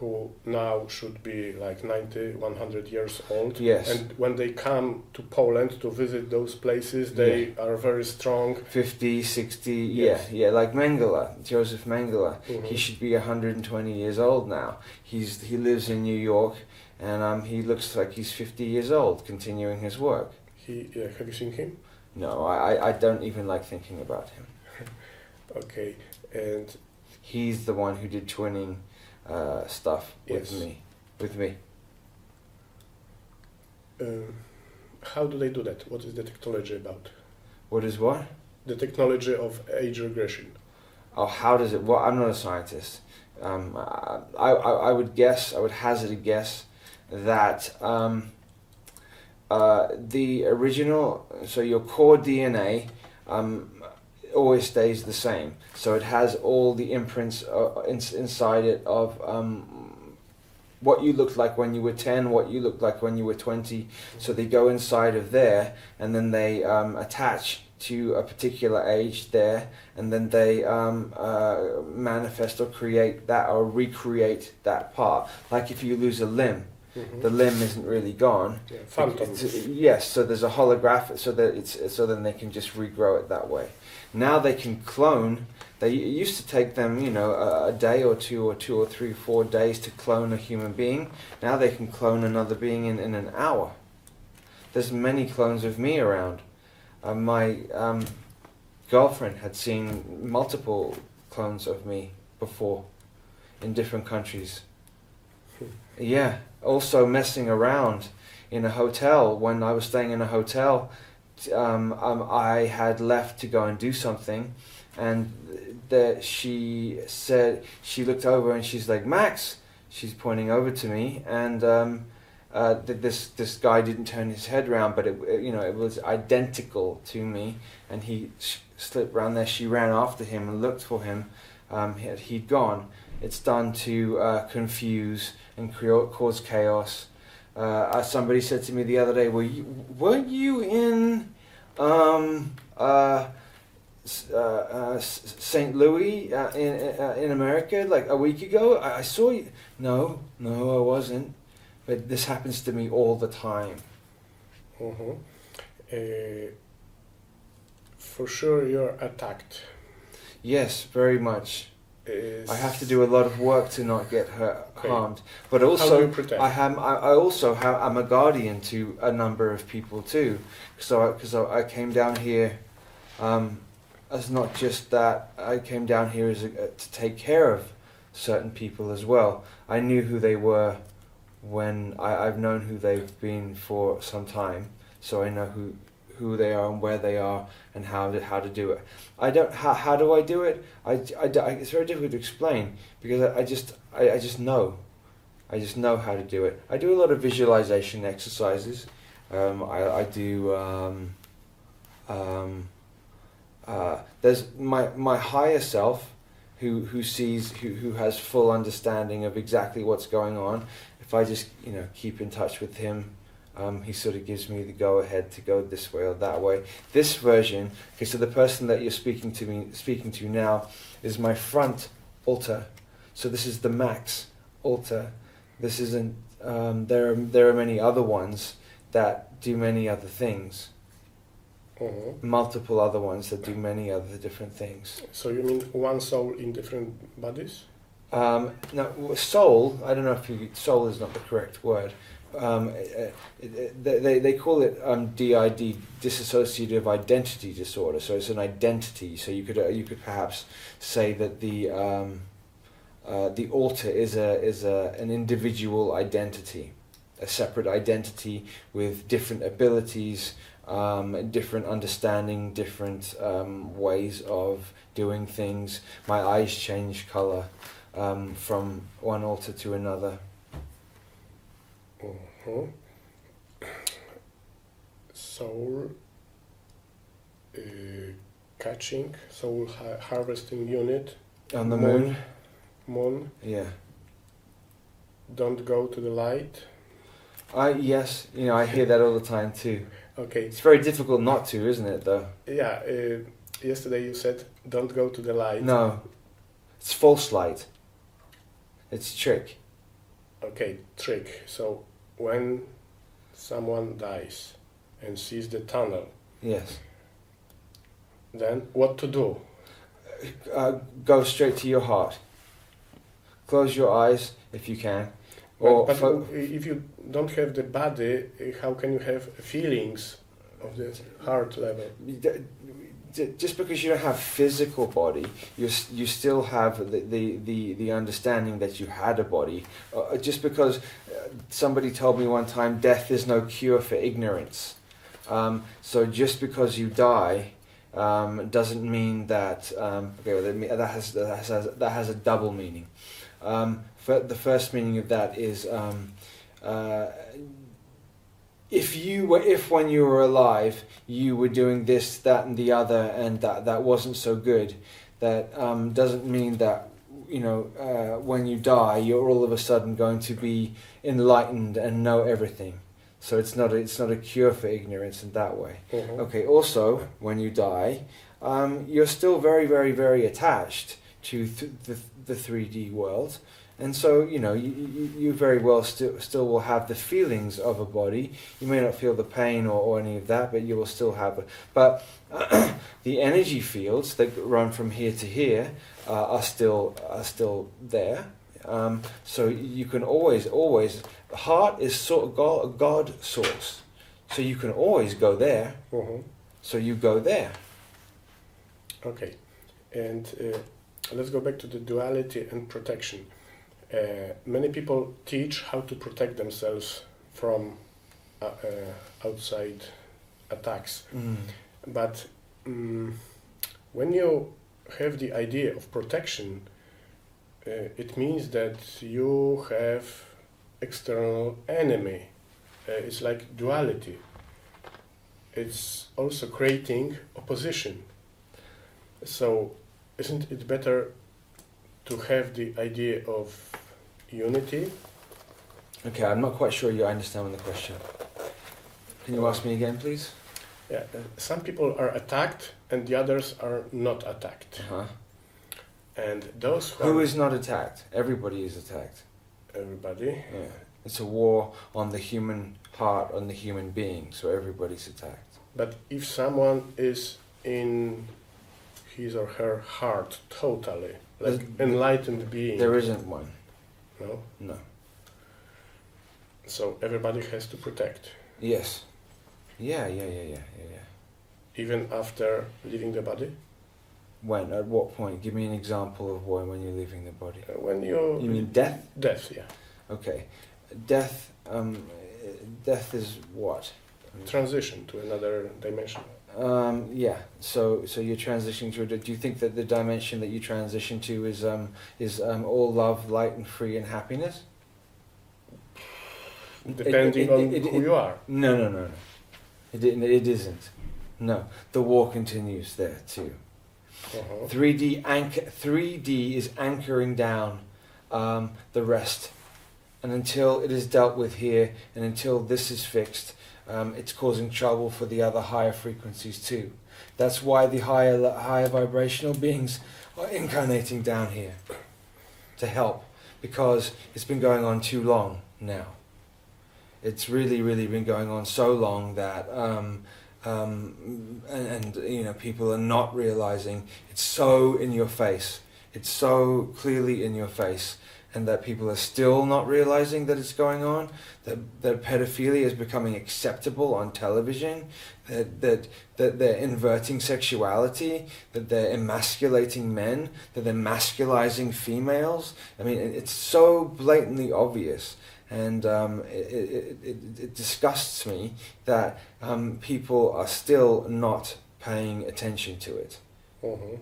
who now should be like 90, 100 years old. Yes. And when they come to Poland to visit those places, they are very strong. 50, 60, Yes. yeah, like Mengele, Joseph Mengele. He should be 120 years old now. He lives in New York, and he looks like he's 50 years old, continuing his work. Have you seen him? No, I don't even like thinking about him. Okay, and he's the one who did twinning stuff with me. How do they do that? What is the technology about? What is what? The technology of age regression. Oh, how does it? Well, I'm not a scientist. I would hazard a guess that the original, so your core DNA, always stays the same. So it has all the imprints inside it of what you looked like when you were 10, what you looked like when you were 20. So they go inside of there, and then they attach to a particular age there, and then they manifest or create that or recreate that part. Like if you lose a limb, the limb isn't really gone. Yeah, phantom. Yes, so there's a holographic, so then they can just regrow it that way. Now they can clone. It used to take them, a day or 2 or 3, 4 days to clone a human being. Now they can clone another being in an hour. There's many clones of me around. My girlfriend had seen multiple clones of me before in different countries. Yeah, also messing around in a hotel when I was staying in a hotel I had left to go and do something, and she said, she looked over and she's like, Max, she's pointing over to me, and this guy didn't turn his head around, but it was identical to me, and he slipped round there. She ran after him and looked for him. He'd gone. It's done to confuse and cause chaos. Somebody said to me the other day, weren't you in St. Louis in America like a week ago? I saw you. No, I wasn't. But this happens to me all the time. For sure you're attacked. Yes, very much. I have to do a lot of work to not get harmed. But also, how do you protect? I'm a guardian to a number of people too. Because I came down here as not just that. I came down here to take care of certain people as well. I knew who they were when I've known who they've been for some time, so I know who they are and where they are and how to do it. How do I do it? It's very difficult to explain because I just know how to do it. I do a lot of visualization exercises. I do. There's my higher self, who sees, who has full understanding of exactly what's going on. If I just keep in touch with him, he sort of gives me the go ahead to go this way or that way. This version, okay, so the person that you're speaking to now is my front altar. So this is the Max altar. This isn't. There are many other ones that do many other things. Multiple other ones that do many other different things. So you mean one soul in different bodies? No, soul. I don't know if soul is not the correct word. They call it DID, dissociative identity disorder. So it's an identity. So you could perhaps say that the altar is an individual identity, a separate identity with different abilities, different understanding, different ways of doing things. My eyes change color from one altar to another. Soul catching, soul harvesting unit. On the moon? Moon. Yeah. Don't go to the light. Yes, I hear that all the time too. Okay. It's very difficult not to, isn't it, though? Yeah. Yesterday you said don't go to the light. No. It's false light. It's a trick. Okay, trick. So when someone dies and sees the tunnel, yes, then what to do? Go straight to your heart. Close your eyes if you can. But if you don't have the body, how can you have feelings of the heart level? Just because you don't have physical body, you still have the understanding that you had a body. Just because somebody told me one time, death is no cure for ignorance. So just because you die doesn't mean that. That has a double meaning. The first meaning of that is if when you were alive you were doing this, that, and the other, and that wasn't so good, that doesn't mean that when you die you're all of a sudden going to be enlightened and know everything. So it's not a cure for ignorance in that way. Okay. Also, when you die, you're still very, very, very attached to the 3D world. And so, you very well still will have the feelings of a body. You may not feel the pain or any of that, but you will still have it. But the energy fields that run from here to here are still there. So you can always, the heart is sort of a God source. So you can always go there. So you go there. Okay. And let's go back to the duality and protection. Many people teach how to protect themselves from outside attacks. Mm. But when you have the idea of protection, it means that you have external enemy. It's like duality. It's also creating opposition. So isn't it better to have the idea of unity? Okay, I'm not quite sure you understand the question. Can you ask me again, please? Yeah, some people are attacked and the others are not attacked. Uh-huh. And those Who is not attacked? Everybody is attacked. everybody. Yeah. It's a war on the human heart, on the human being, so everybody's attacked. But if someone is in his or her heart totally, like enlightened being, There isn't one. no? No. So everybody has to protect, Yes. Yeah. even after leaving the body. When? At what point? Give me an example of when you're leaving the body. When you mean death? Death, yeah. Okay. Death. Death is what? Transition to another dimension. Yeah. So you're transitioning to. Do you think that the dimension that you transition to is all love, light, and free, and happiness? Depending on who you are. No. It isn't. No. The war continues there too. Uh-huh. 3D is anchoring down the rest, and until it is dealt with here, and until this is fixed, it's causing trouble for the other higher frequencies too. That's why the higher vibrational beings are incarnating down here to help, because it's been going on too long now. It's really been going on so long that and you know, people are not realizing it's so in your face. It's so clearly in your face, and that people are still not realizing that it's going on. That pedophilia is becoming acceptable on television. That they're inverting sexuality. That they're emasculating men. That they're masculizing females. I mean, it's so blatantly obvious. And it disgusts me that people are still not paying attention to it. Uh-huh.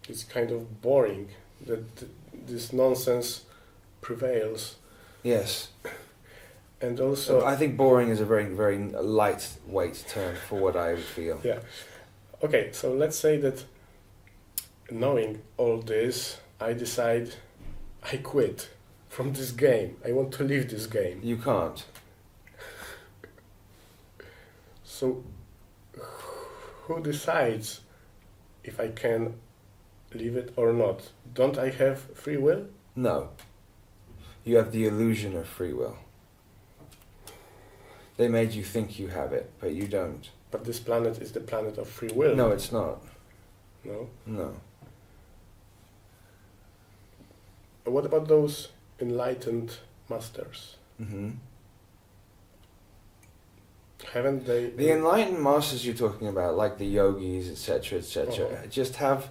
It's kind of boring that this nonsense prevails. Yes. And also, I think boring is a very lightweight term for what I feel. Yeah. Okay, so let's say that knowing all this, I decide I quit from this game. I want to leave this game. You can't. So who decides if I can leave it or not? Don't I have free will? No. You have the illusion of free will. They made you think you have it, but you don't. But this planet is the planet of free will. No, it's not. No? No. What about those enlightened masters? Mm-hmm. Haven't they... The enlightened masters you're talking about, like the yogis, etc., just have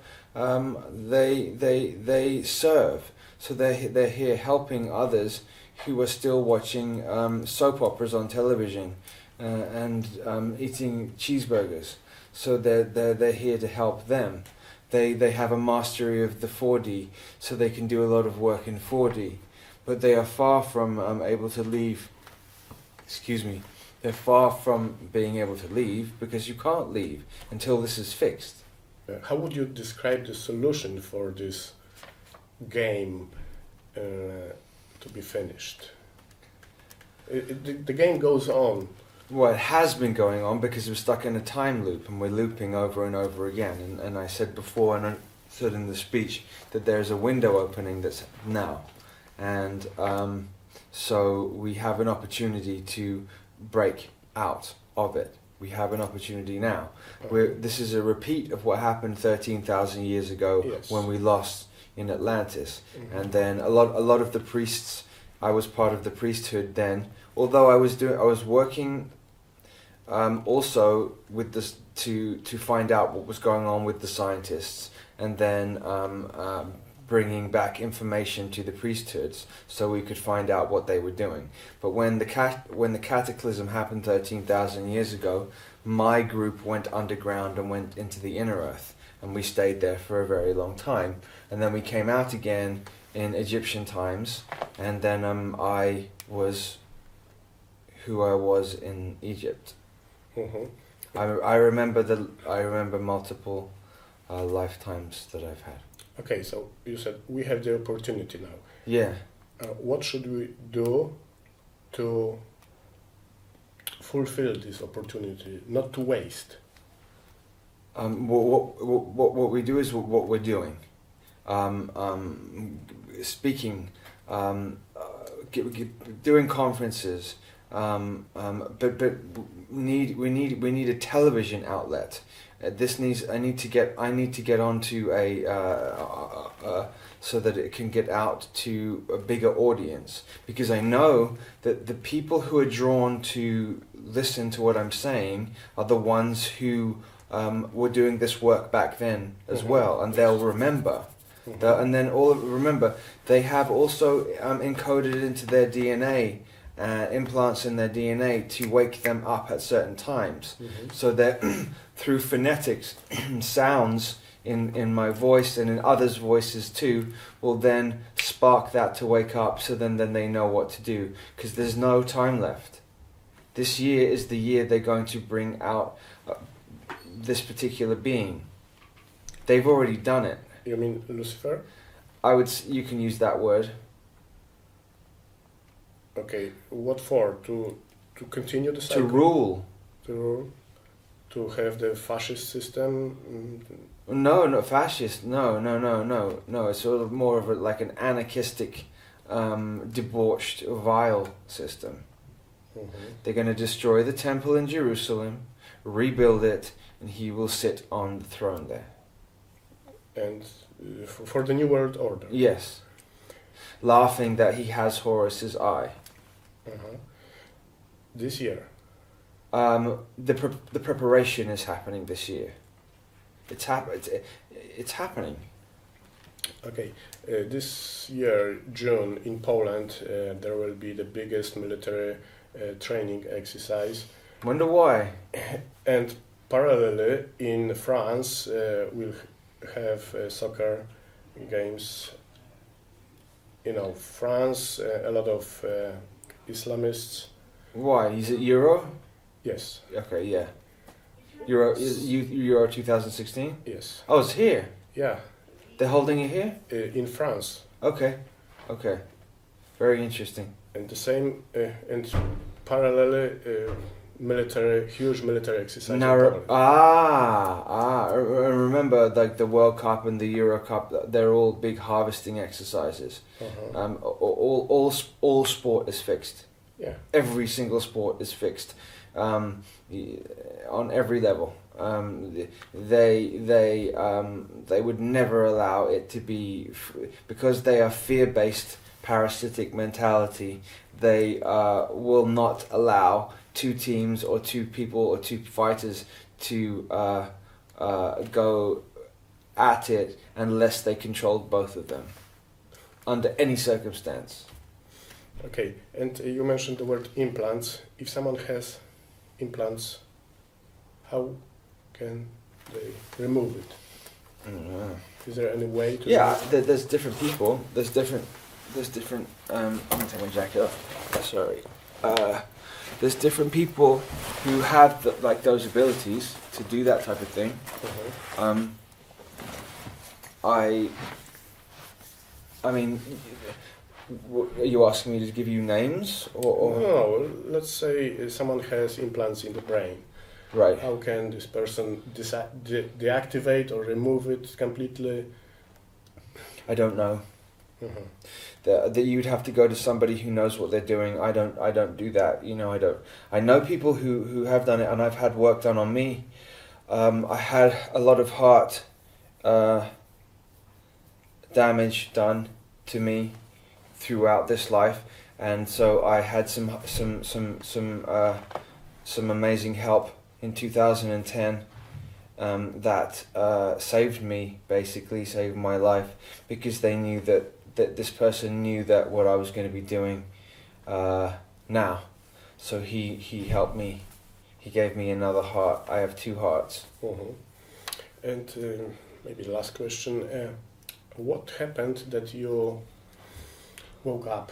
they serve. So they're here helping others who are still watching soap operas on television and eating cheeseburgers. So they're here to help them. They have a mastery of the 4D, so they can do a lot of work in 4D. But they are far from able to leave. Excuse me. They're far from being able to leave, because you can't leave until this is fixed. How would you describe the solution for this game to be finished? The game goes on. Well, it has been going on because we're stuck in a time loop, and we're looping over and over again. And I said before, and I said in the speech, that there's a window opening that's now. And so we have an opportunity to break out of it. We have an opportunity now. This is a repeat of what happened 13,000 years ago. Yes. When we lost in Atlantis. Mm-hmm. And then a lot of the priests, I was part of the priesthood then, although I was working also with this to find out what was going on with the scientists, and then bringing back information to the priesthoods so we could find out what they were doing. But when the cataclysm happened 13,000 years ago, my group went underground and went into the inner earth, and we stayed there for a very long time. And then we came out again in Egyptian times, and then I was who I was in Egypt. Mm-hmm. I remember multiple lifetimes that I've had. Okay, so you said we have the opportunity now. Yeah. What should we do to fulfill this opportunity, not to waste? What we do is what we're doing. Speaking, doing conferences, but we need a television outlet. I need to get onto so that it can get out to a bigger audience, because I know that the people who are drawn to listen to what I'm saying are the ones who were doing this work back then as well, and they'll remember. And then remember, they have also encoded into their DNA implants in their DNA to wake them up at certain times. So that through phonetics, sounds in my voice and in others' voices too will then spark that to wake up, so then they know what to do, because there's no time left. This year is the year they're going to bring out this particular being. They've already done it. You mean Lucifer? You can use that word. Okay, what for? To continue the cycle? To rule. To rule? To have the fascist system? No, not fascist. No. It's sort of more of like an anarchistic, debauched, vile system. They're going to destroy the temple in Jerusalem, rebuild it, and he will sit on the throne there. And for the New World Order? Yes. Laughing that he has Horus's eye. This year? The preparation is happening this year. It's happening. Okay. This year, June, in Poland, there will be the biggest military training exercise. Wonder why? And parallelly, in France, we'll have soccer games. You know, France, a lot of Islamists. Why? Is it Euro? Yes. Okay, yeah. Euro 2016? Yes. Oh, it's here? Yeah. They're holding it here? In France. Okay. Very interesting. And the same, and parallelly, huge military exercise. Now, I remember like the World Cup and the Euro Cup. They're all big harvesting exercises. All sport is fixed. Yeah. Every single sport is fixed, on every level. They would never allow it to be because they are fear-based, parasitic mentality. They will not allow two teams or two people or two fighters to go at it unless they controlled both of them under any circumstance. Okay, and you mentioned the word implants. If someone has implants, how can they remove it? I don't know. Is there any way to? Yeah, there's different people. There's different. I'm gonna take my jacket off. Sorry. There's different people who have those abilities to do that type of thing. I mean, are you asking me to give you names or? No, let's say someone has implants in the brain. Right. How can this person deactivate or remove it completely? I don't know. That you'd have to go to somebody who knows what they're doing. I don't do that. I don't. I know people who have done it, and I've had work done on me. I had a lot of heart damage done to me throughout this life, and so I had some amazing help in 2010, that saved me, basically saved my life, because they knew that this person knew that what I was going to be doing now. So he helped me. He gave me another heart. I have two hearts. Mm-hmm. And maybe last question. What happened that you woke up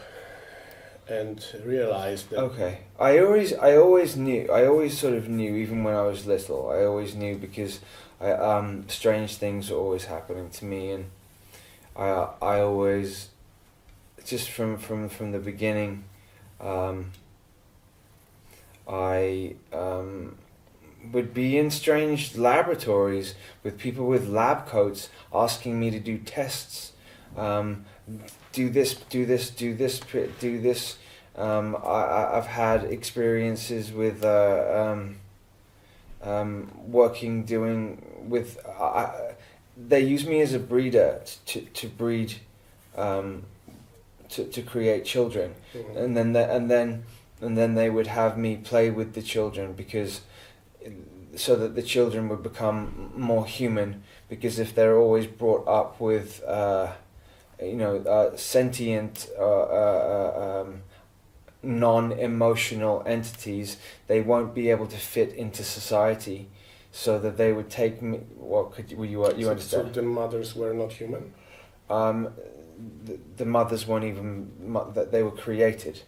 and realized that... Okay. I always knew. I always sort of knew, even when I was little. I always knew because strange things were always happening to me, and I always, just from the beginning, I would be in strange laboratories with people with lab coats asking me to do tests. Do this, do this, do this, do this. I've had experiences with doing with. They use me as a breeder to breed, to create children, Mm-hmm. and then they would have me play with the children so that the children would become more human. Because if they're always brought up with sentient non-emotional entities, they won't be able to fit into society. So that they would take me. What could you understand? So the mothers were not human? The mothers weren't even that they were created.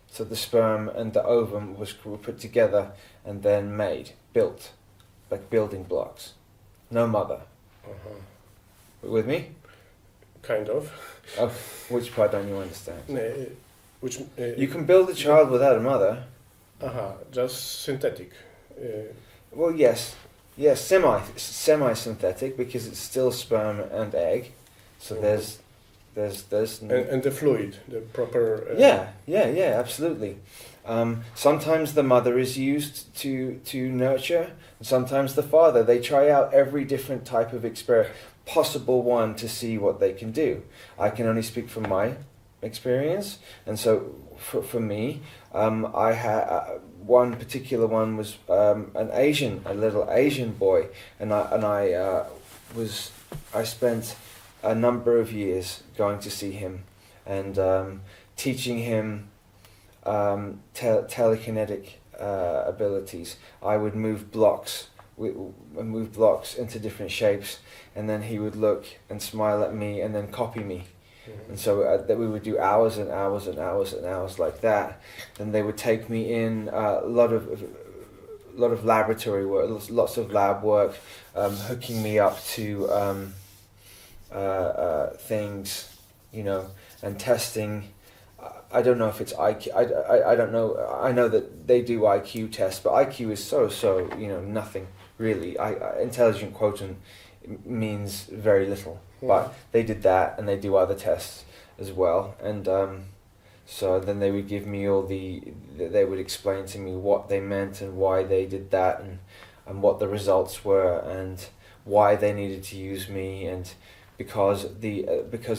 So the sperm and the ovum were put together and then built, like building blocks. No mother. Uh-huh. With me? Kind of. Oh, which part don't you understand? You can build a child without a mother. Just synthetic. Well, yes, semi-synthetic, because it's still sperm and egg. So there's and the fluid, the proper... Yeah, absolutely. Sometimes the mother is used to nurture, and sometimes the father. They try out every different type of possible one to see what they can do. I can only speak from my experience, and so for me, I had one particular one was a little Asian boy, and I spent a number of years going to see him and teaching him telekinetic abilities. I would move blocks into different shapes, and then he would look and smile at me and then copy me. Mm-hmm. And so that we would do hours and hours and hours and hours like that. Then they would take me in a lot of laboratory work, lots of lab work, hooking me up to things, and testing. I don't know if it's IQ. I don't know. I know that they do IQ tests, but IQ is so nothing really. Intelligent quotient means very little. Mm-hmm. But they did that, and they do other tests as well. And so then they would give me they would explain to me what they meant and why they did that, and what the results were, and why they needed to use me, and because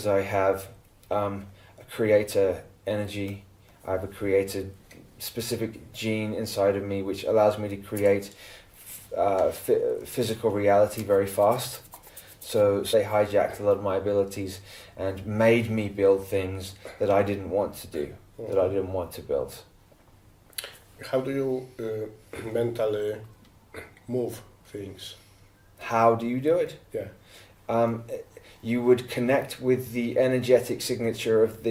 I have a creator energy, I have a creator specific gene inside of me which allows me to create physical reality very fast. So they hijacked a lot of my abilities and made me build things that I didn't want to do, that I didn't want to build. How do you mentally move things? How do you do it? Yeah. You would connect with the energetic signature of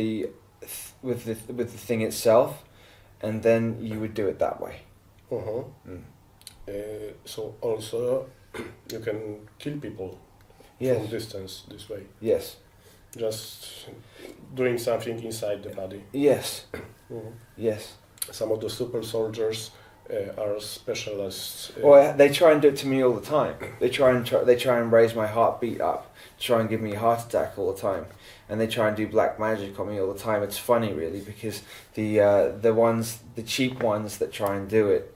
with the thing itself, and then you would do it that way. Uh-huh. So also you can kill people. Yes. From distance this way. Yes. Just doing something inside the body. Yes. Mm-hmm. Yes. Some of the super soldiers are specialists. They try and do it to me all the time. They try and raise my heartbeat up, try and give me a heart attack all the time, and they try and do black magic on me all the time. It's funny, really, because the cheap ones that try and do it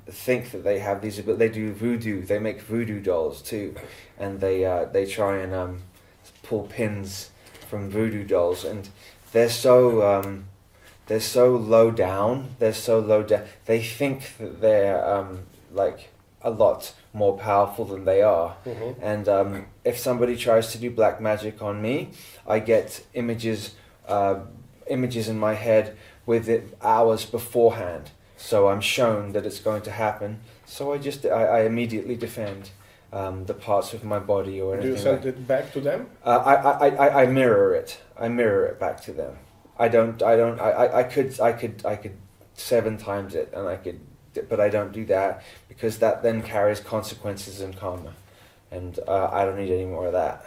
think that they have these abilities. They do voodoo. They make voodoo dolls too, and they try and pull pins from voodoo dolls, and they're so low down. They think that they're a lot more powerful than they are. Mm-hmm. And if somebody tries to do black magic on me, I get images in my head with it hours beforehand. So I'm shown that it's going to happen. So I immediately defend the parts of my body or anything. Do you send it back to them? I mirror it. I mirror it back to them. I could 7 times it, but I don't do that because that then carries consequences and karma, and I don't need any more of that.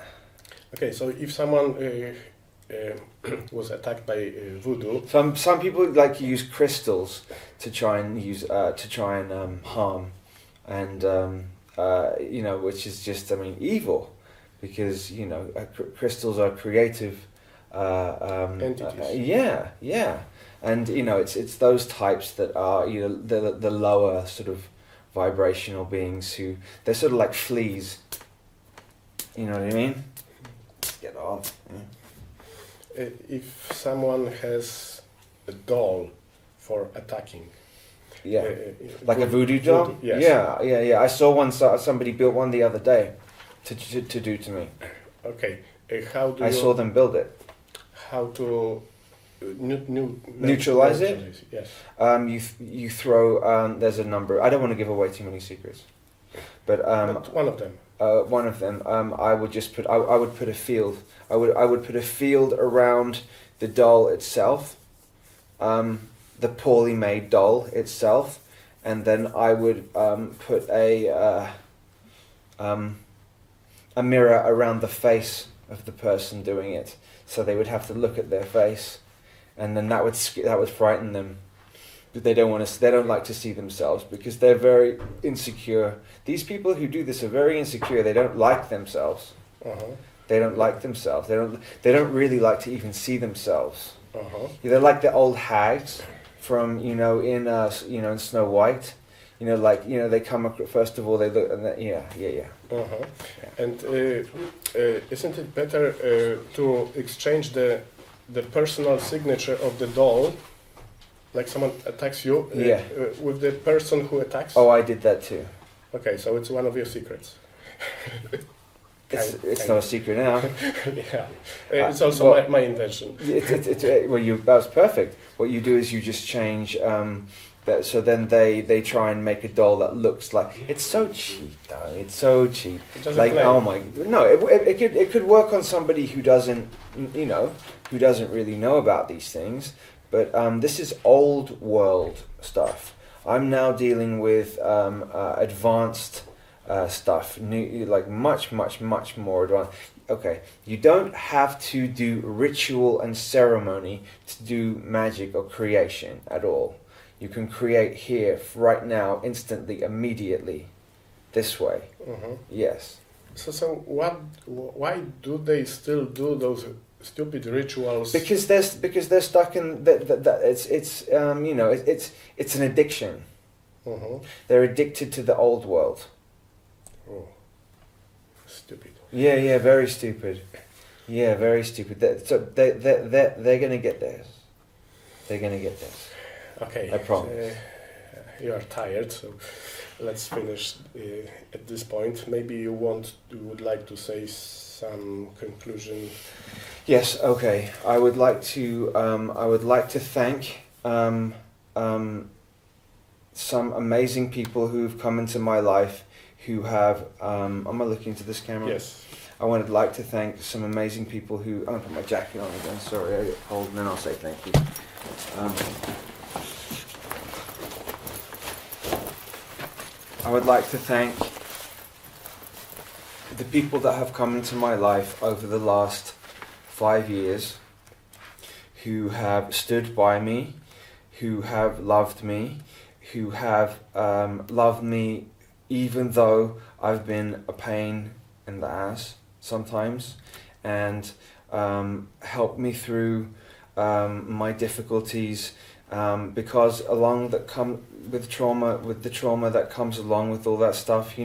Okay, so if someone was attacked by voodoo, some people like use crystals to try and harm, and which is just evil, because crystals are creative entities. Yeah. And it's those types that are the lower sort of vibrational beings who they're sort of like fleas. You know what I mean? Get off. Yeah. If someone has a doll for attacking, like a voodoo doll. Voodoo, yes. Yeah. I saw one. Somebody built one the other day to do to me. Okay, how do I saw them build it. How to neutralize it? Yes. You throw. There's a number. I don't want to give away too many secrets, but one of them. One of them. I would just put. I would put a field. I would put a field around the doll itself, the poorly made doll itself, and then I would put a mirror around the face of the person doing it, so they would have to look at their face, and then that would frighten them. They don't like to see themselves because they're very insecure. These people who do this are very insecure. They don't like themselves. Uh-huh. They don't like themselves. They don't really like to even see themselves. Uh-huh. They're like the old hags from in Snow White. They come first of all they look and yeah. Uh-huh. And isn't it better to exchange the personal signature of the doll, like someone attacks you, with the person who attacks? Oh, I did that too. Okay, so it's one of your secrets. It's not a secret now. Yeah, it's also my invention. That was perfect. What you do is you just change that. So then they try and make a doll that looks like it's so cheap though. It's so cheap. Oh my no! It could work on somebody who doesn't really know about these things. But this is old world stuff. I'm now dealing with advanced stuff, new, like much more advanced. Okay, you don't have to do ritual and ceremony to do magic or creation at all. You can create here, right now, instantly, immediately, this way. Uh-huh. Yes. So why do they still do those stupid rituals? Because they're stuck in that. It's an addiction. Uh-huh. They're addicted to the old world. Oh, stupid. Yeah, very stupid. Yeah, very stupid. So they're gonna get theirs. They're gonna get theirs. Okay. I promise. You are tired, so let's finish at this point. Maybe you would like to say some conclusion. Yes. Okay. I would like to thank some amazing people who've come into my life who have. Am I looking into this camera? Yes. I would like to thank some amazing people who. I'm gonna put my jacket on again. Sorry, I get cold, and then I'll say thank you. I would like to thank the people that have come into my life over the last 5 years, who have stood by me, who have loved me, who have loved me even though I've been a pain in the ass sometimes, and helped me through my difficulties, because along that come with the trauma that comes along with all that stuff,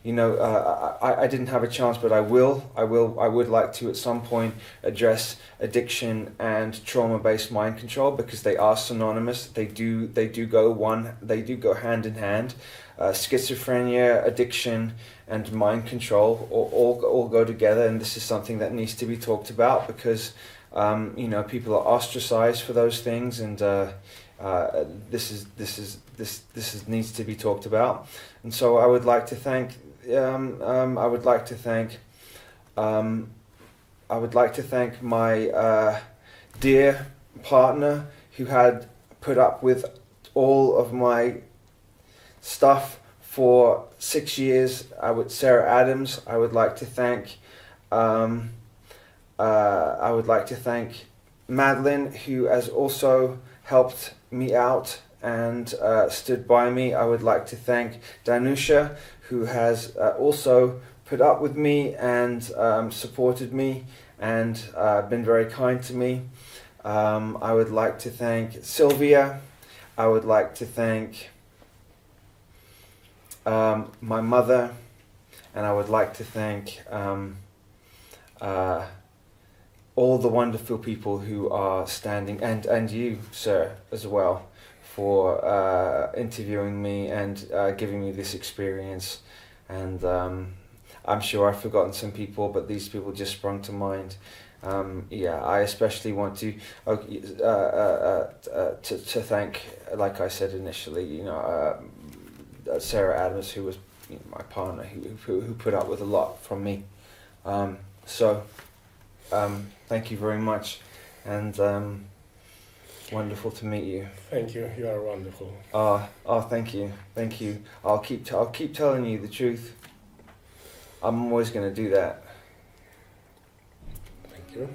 I didn't have a chance, but I would like to at some point address addiction and trauma-based mind control, because they are synonymous. They do go hand in hand. Schizophrenia, addiction, and mind control all go together, and this is something that needs to be talked about, because people are ostracized for those things, and this needs to be talked about. And so I would like to thank my dear partner who had put up with all of my stuff for 6 years. Sarah Adams. I would like to thank Madeline, who has also helped me out and stood by me. I would like to thank Danusha, who has also put up with me and supported me and been very kind to me. I would like to thank Sylvia. I would like to thank my mother, and I would like to thank all the wonderful people who are standing, and you, sir, as well, for interviewing me and giving me this experience. And I'm sure I've forgotten some people, but these people just sprung to mind. I especially want to thank, like I said initially, Sarah Adams, who was my partner, who put up with a lot from me. Thank you very much, and wonderful to meet you. Thank you. You are wonderful. Thank you. I'll keep telling you the truth. I'm always going to do that. Thank you.